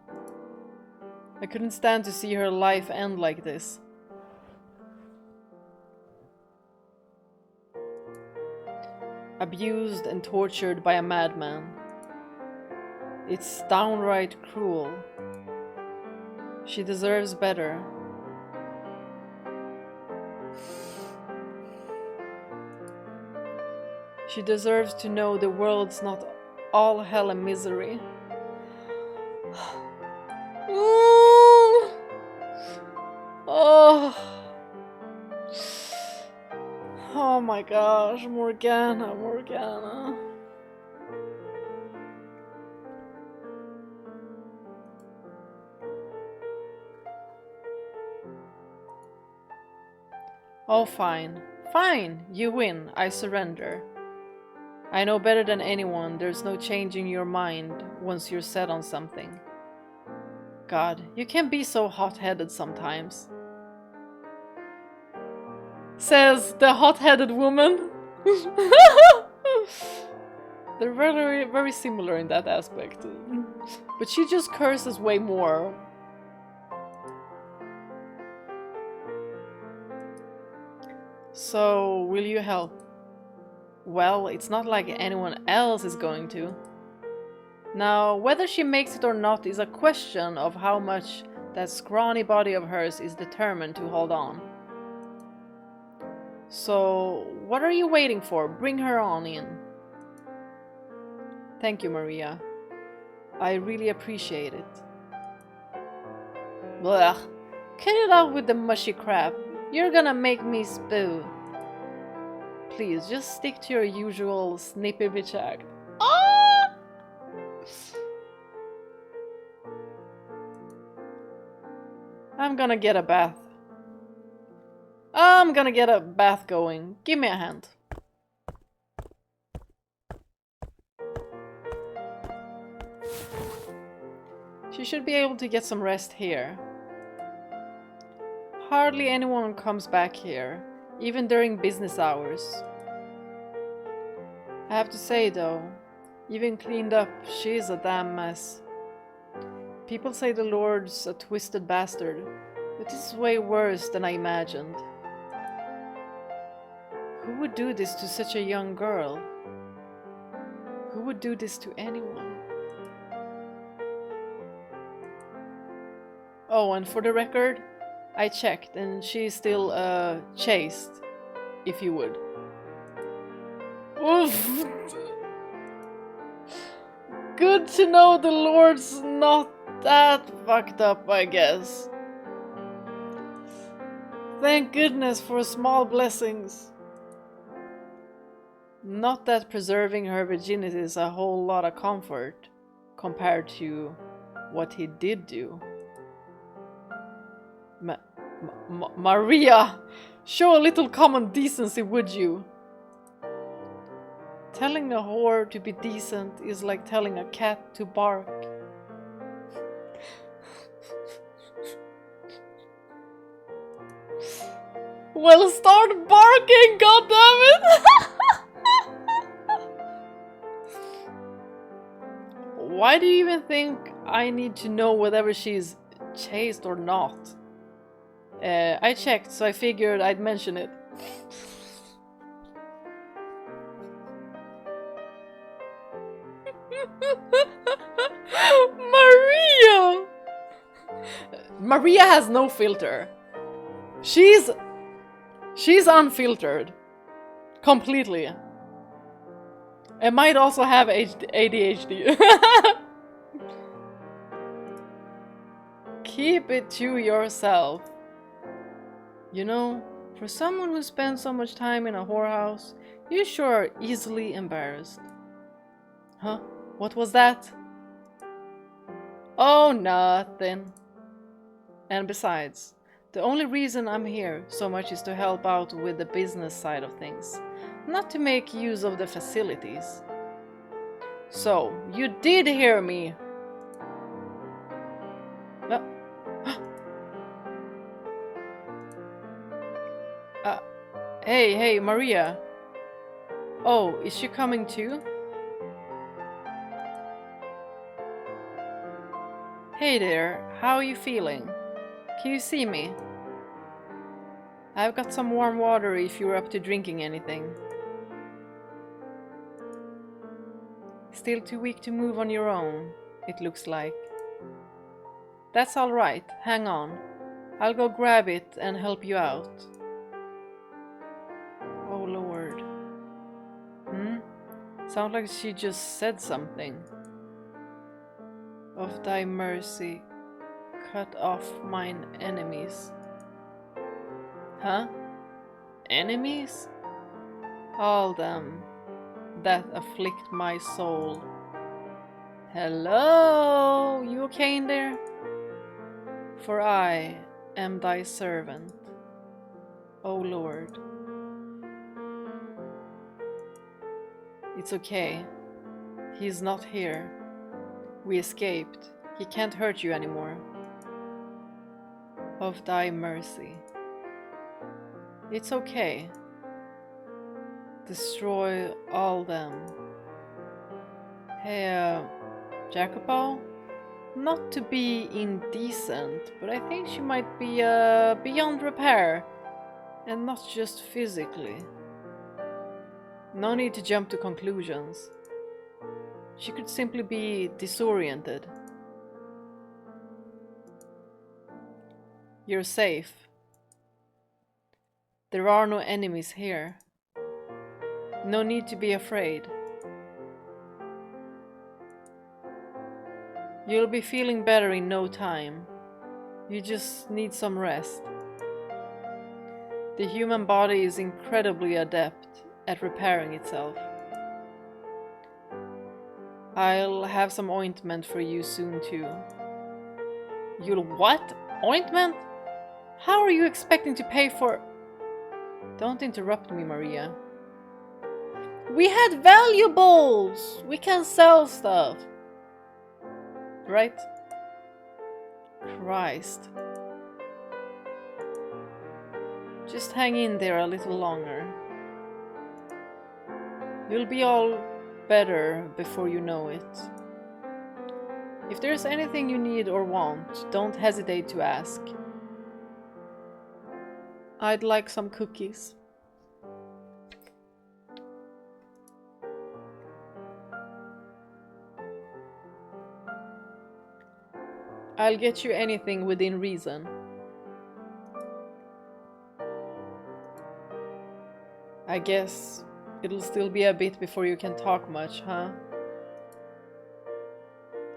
I couldn't stand to see her life end like this. Abused and tortured by a madman. It's downright cruel. She deserves better. She deserves to know the world's not all hell and misery. Ooh. Oh. Oh my gosh, Morgana, Morgana. Oh, fine. Fine, you win. I surrender. I know better than anyone there's no changing your mind once you're set on something. God, you can be so hot-headed sometimes. Says the hot-headed woman. They're very, very similar in that aspect. But she just curses way more. So, will you help? Well, it's not like anyone else is going to. Now, whether she makes it or not is a question of how much that scrawny body of hers is determined to hold on. So, what are you waiting for? Bring her on in. Thank you, Maria. I really appreciate it. Blech. Cut it out with the mushy crap. You're gonna make me spoo. Please, just stick to your usual snippy bitch act. Ah! I'm gonna get a bath. I'm gonna get a bath going. Give me a hand. She should be able to get some rest here. Hardly anyone comes back here, even during business hours. I have to say though, even cleaned up, she's a damn mess. People say the Lord's a twisted bastard, but this is way worse than I imagined. Who would do this to such a young girl? Who would do this to anyone? Oh, and for the record, I checked and she's still chaste, if you would. Oof! Good to know the Lord's not that fucked up, I guess. Thank goodness for small blessings. Not that preserving her virginity is a whole lot of comfort compared to what he did do. Maria! Show a little common decency, would you? Telling a whore to be decent is like telling a cat to bark. Well, start barking, goddammit! Why do you even think I need to know whether she's chaste or not? I checked, so I figured I'd mention it. Maria! Maria has no filter. She's unfiltered. Completely. And might also have ADHD. Keep it to yourself. You know, for someone who spends so much time in a whorehouse, you sure are easily embarrassed. Huh? What was that? Oh, nothing. And besides, the only reason I'm here so much is to help out with the business side of things, not to make use of the facilities. So, you did hear me! Hey, Maria. Oh, is she coming too? Hey there, how are you feeling? Can you see me? I've got some warm water if you're up to drinking anything. Still too weak to move on your own, it looks like. That's alright, hang on. I'll go grab it and help you out. Oh Lord. Sounds like she just said something. Of thy mercy, cut off mine enemies. Huh? Enemies? All them that afflict my soul. Hello? You okay in there? For I am thy servant, O Lord. It's okay. He's not here. We escaped. He can't hurt you anymore. Of thy mercy. It's okay. Destroy all them. Hey, Jacopo? Not to be indecent, but I think she might be beyond repair. And not just physically. No need to jump to conclusions. She could simply be disoriented. You're safe. There are no enemies here. No need to be afraid. You'll be feeling better in no time. You just need some rest. The human body is incredibly adept at repairing itself. I'll have some ointment for you soon too. You'll what? Ointment? How are you expecting to pay for... Don't interrupt me, Maria. We had valuables! We can sell stuff. Right? Christ. Just hang in there a little longer. You'll be all better before you know it. If there's anything you need or want, don't hesitate to ask. I'd like some cookies. I'll get you anything within reason. I guess it'll still be a bit before you can talk much, huh?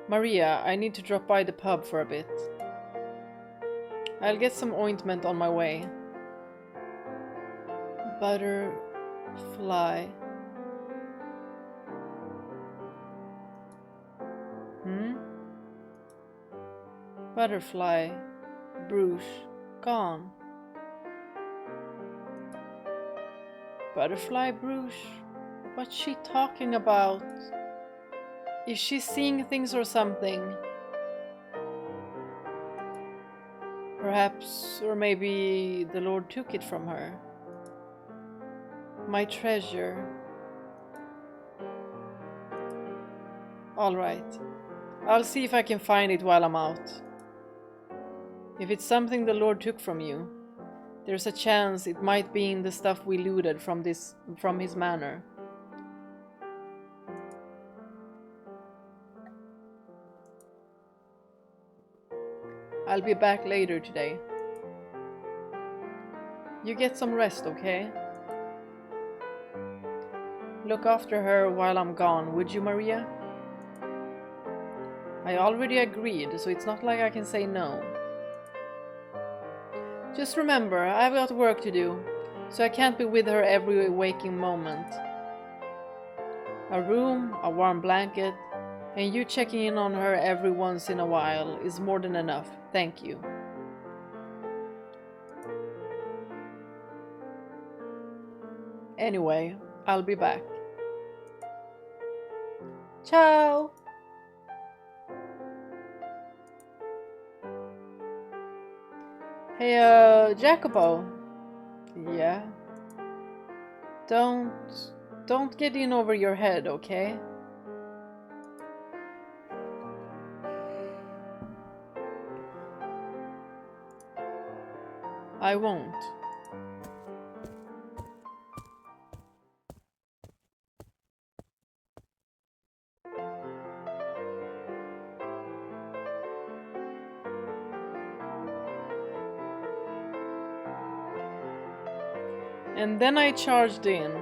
Maria, I need to drop by the pub for a bit. I'll get some ointment on my way. Butterfly. Butterfly. Bruges. Gone. Butterfly Bruges? What's she talking about? Is she seeing things or something? Perhaps, or maybe the Lord took it from her. My treasure. Alright. I'll see if I can find it while I'm out. If it's something the Lord took from you, there's a chance it might be in the stuff we looted from his manor. I'll be back later today. You get some rest, okay? Look after her while I'm gone, would you, Maria? I already agreed, so it's not like I can say no. Just remember, I've got work to do, so I can't be with her every waking moment. A room, a warm blanket, and you checking in on her every once in a while is more than enough, thank you. Anyway, I'll be back. Ciao! Hey, Jacopo. Yeah? Don't get in over your head, okay? I won't. And then I charged in.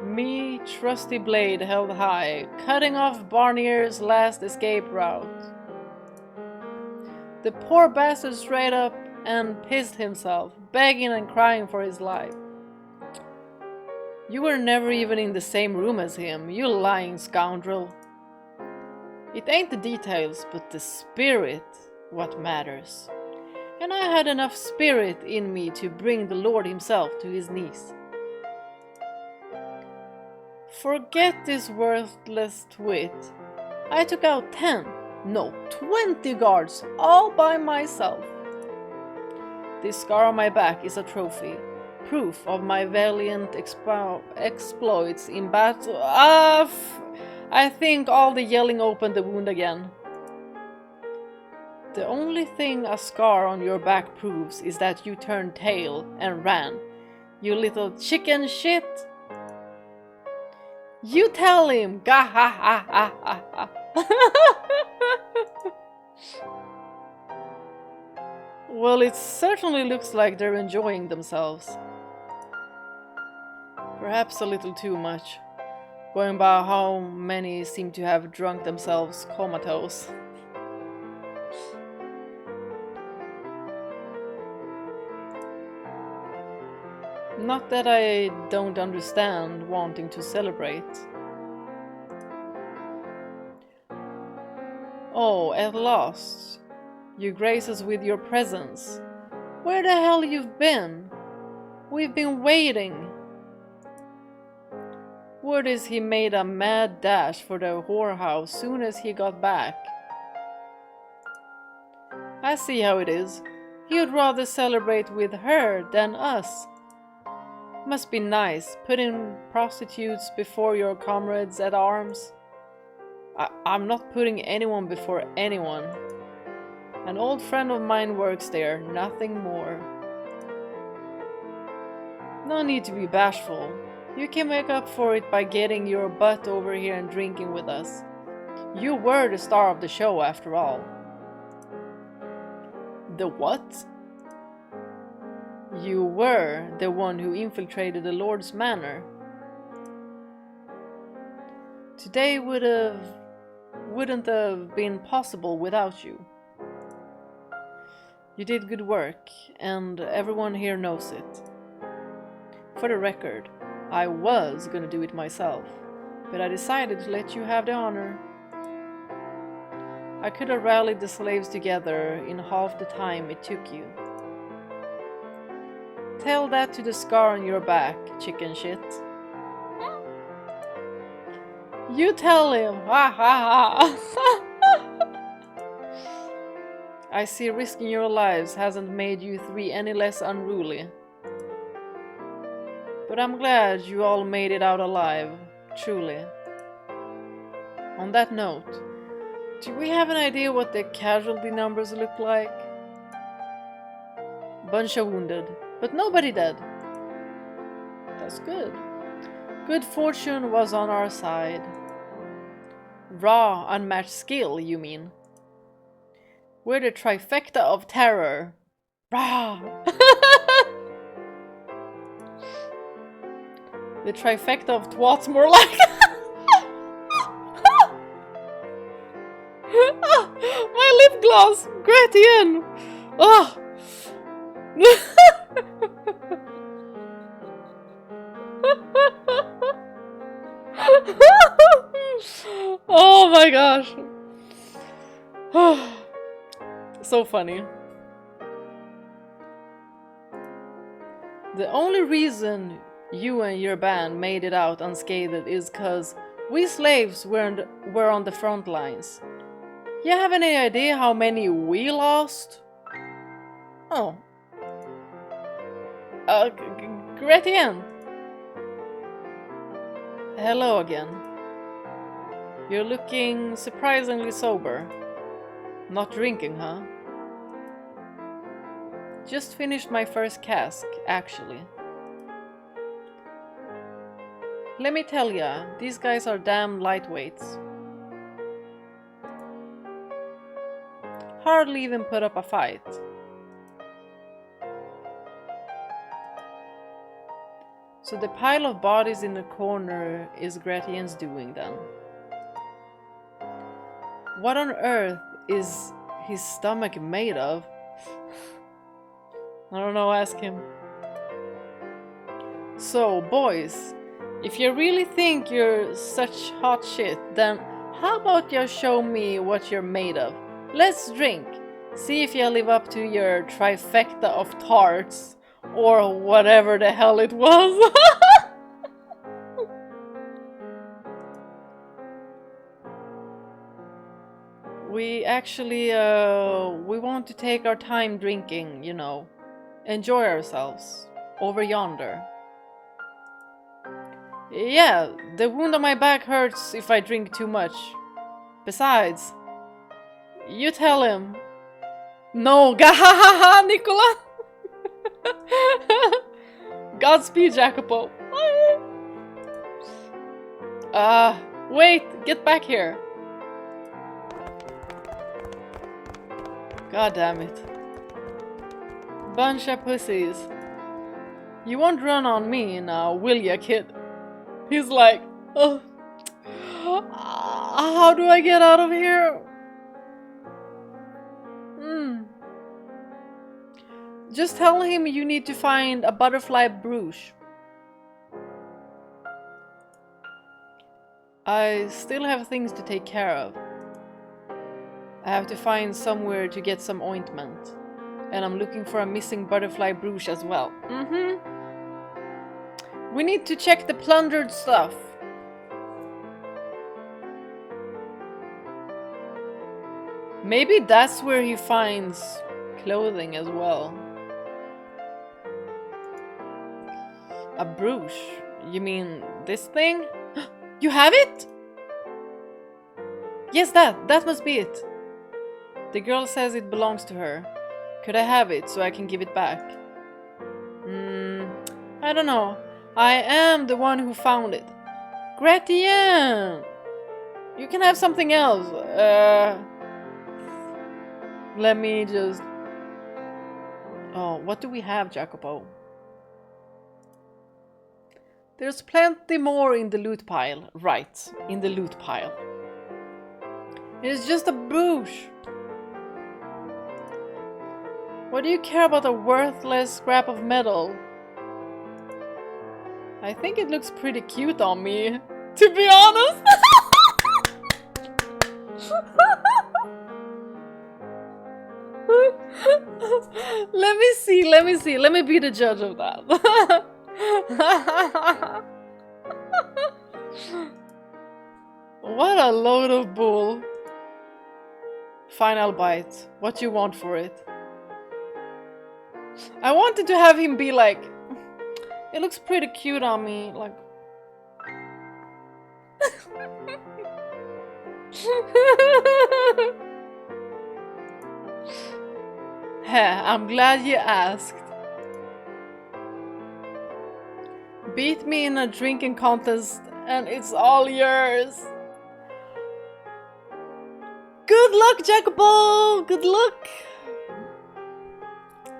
Me, trusty blade held high, cutting off Barnier's last escape route. The poor bastard straight up and pissed himself, begging and crying for his life. You were never even in the same room as him, you lying scoundrel. It ain't the details, but the spirit what matters. And I had enough spirit in me to bring the Lord himself to his knees. Forget this worthless twit. I took out 10, no, 20 guards all by myself. This scar on my back is a trophy, proof of my valiant exploits in battle. I think all the yelling opened the wound again. The only thing a scar on your back proves is that you turned tail and ran. You little chicken shit! You tell him! Gah ha ha ha ha ha! Well, it certainly looks like they're enjoying themselves. Perhaps a little too much, going by how many seem to have drunk themselves comatose. Not that I don't understand wanting to celebrate. Oh, at last. You grace us with your presence. Where the hell you've been? We've been waiting. Word is he made a mad dash for the whorehouse soon as he got back. I see how it is. He'd rather celebrate with her than us. Must be nice, putting prostitutes before your comrades at arms. I'm not putting anyone before anyone. An old friend of mine works there, nothing more. No need to be bashful. You can make up for it by getting your butt over here and drinking with us. You were the star of the show after all. The what? You were the one who infiltrated the Lord's manor. Today wouldn't have been possible without you. You did good work, and everyone here knows it. For the record, I was gonna do it myself, but I decided to let you have the honor. I could have rallied the slaves together in half the time it took you. Tell that to the scar on your back, chicken shit. You tell him! Ha ha ha! I see risking your lives hasn't made you three any less unruly. But I'm glad you all made it out alive, truly. On that note, do we have an idea what the casualty numbers look like? Bunch of wounded, but nobody dead. That's good. Good fortune was on our side. Raw, unmatched skill, you mean? We're the trifecta of terror. Rah! The trifecta of twats, more like. My lip gloss! Gratien! Oh! Oh my gosh. So funny. The only reason you and your band made it out unscathed is cause we slaves were on the front lines. You have any idea how many we lost? Oh. Gratien. Hello again. You're looking surprisingly sober. Not drinking, huh? Just finished my first cask, actually. Let me tell ya, these guys are damn lightweights. Hardly even put up a fight. So the pile of bodies in the corner is Gratien's doing then. What on earth is his stomach made of? I don't know, ask him. So, boys, if you really think you're such hot shit, then how about you show me what you're made of? Let's drink. See if you live up to your trifecta of tarts, or whatever the hell it was. We actually, we want to take our time drinking, you know. Enjoy ourselves. Over yonder. Yeah, the wound on my back hurts if I drink too much. Besides, you tell him. No, gahahaha, Nicola! Godspeed, Jacopo. Wait, get back here. God damn it. Bunch of pussies. You won't run on me now, will ya, kid? He's like, oh, how do I get out of here? Just tell him you need to find a butterfly brooch. I still have things to take care of. I have to find somewhere to get some ointment. And I'm looking for a missing butterfly brooch as well. We need to check the plundered stuff. Maybe that's where he finds clothing as well. A brooch? You mean this thing? You have it? Yes, that must be it. The girl says it belongs to her. Could I have it so I can give it back? I don't know. I am the one who found it. Gratien! You can have something else. Let me just... Oh, what do we have, Jacopo? There's plenty more in the loot pile. Right, in the loot pile. It's just a brooch. What do you care about a worthless scrap of metal? I think it looks pretty cute on me, to be honest. Let me be the judge of that. What a load of bull. Final bite. What you want for it? I wanted to have him be like, it looks pretty cute on me, like. Heh, I'm glad you asked. Beat me in a drinking contest and it's all yours. Good luck, Jacopo! Good luck!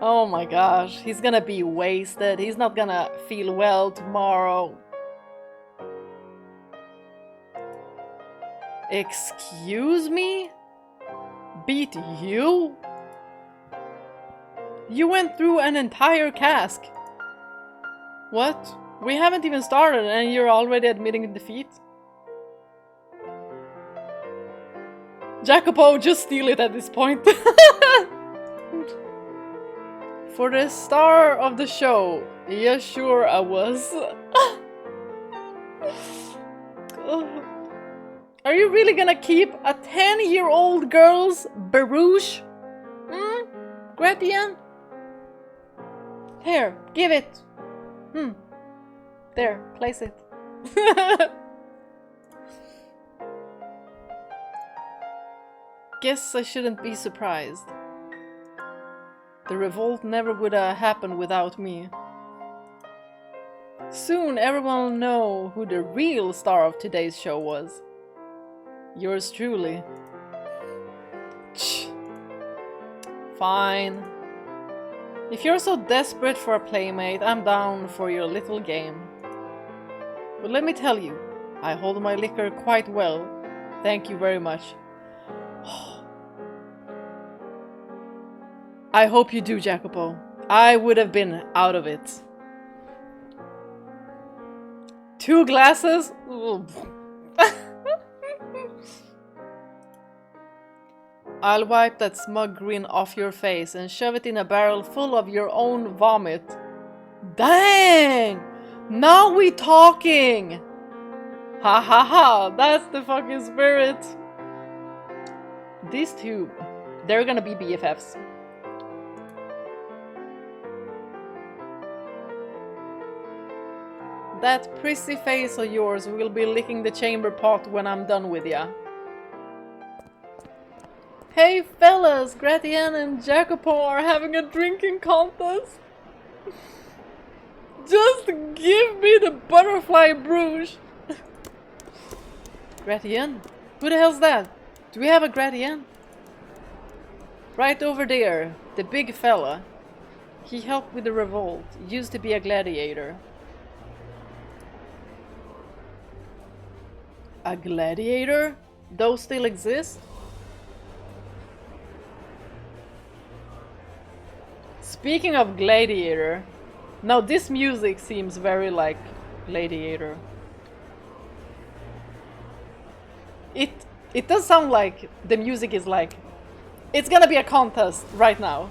Oh my gosh, he's gonna be wasted. He's not gonna feel well tomorrow. Excuse me? Beat you? You went through an entire cask. What? We haven't even started and you're already admitting defeat? Jacopo, just steal it at this point. For the star of the show. Yeah, sure I was. Are you really gonna keep a 10-year-old girl's barouche? Gratien? Here, give it. There, place it. Guess I shouldn't be surprised. The revolt never would have happened without me. Soon everyone will know who the real star of today's show was. Yours truly. Fine. If you're so desperate for a playmate, I'm down for your little game. But let me tell you, I hold my liquor quite well. Thank you very much. I hope you do, Jacopo. I would have been out of it. 2 glasses? I'll wipe that smug grin off your face and shove it in a barrel full of your own vomit. Dang! Now we talking! Ha ha ha! That's the fucking spirit! These two, they're gonna be BFFs. That prissy face of yours will be licking the chamber pot when I'm done with ya. Hey fellas, Gratien and Jacopo are having a drinking contest. Just give me the butterfly bruise. Gratien? Who the hell's that? Do we have a Gratien? Right over there, the big fella. He helped with the revolt, used to be a gladiator. A gladiator? Those still exist? Speaking of gladiator, now this music seems very like gladiator. It does sound like the music is like, it's gonna be a contest right now.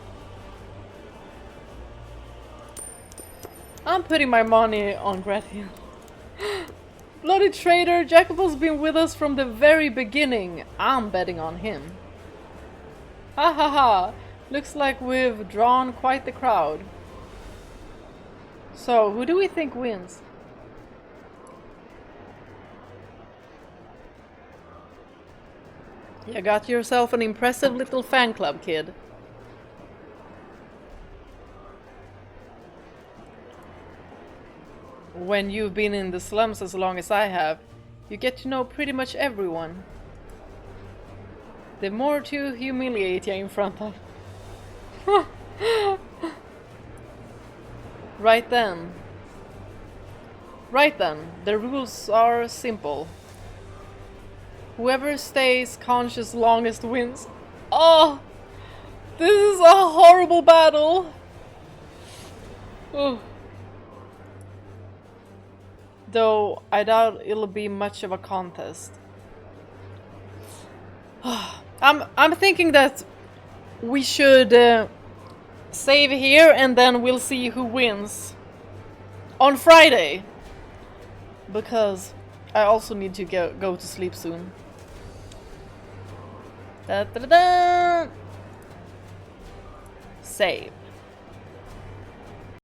I'm putting my money on Gratien. Bloody traitor, Jacopo's been with us from the very beginning. I'm betting on him. Ha ha ha, looks like we've drawn quite the crowd. So, who do we think wins? You got yourself an impressive little fan club, kid. When you've been in the slums as long as I have, you get to know pretty much everyone. The more to humiliate you in front of. Right then, the rules are simple. Whoever stays conscious longest wins. Oh! This is a horrible battle! Oh. Though I doubt it'll be much of a contest. I'm thinking that we should save here and then we'll see who wins on Friday. Because I also need to go to sleep soon. Da, da, da, da. Save.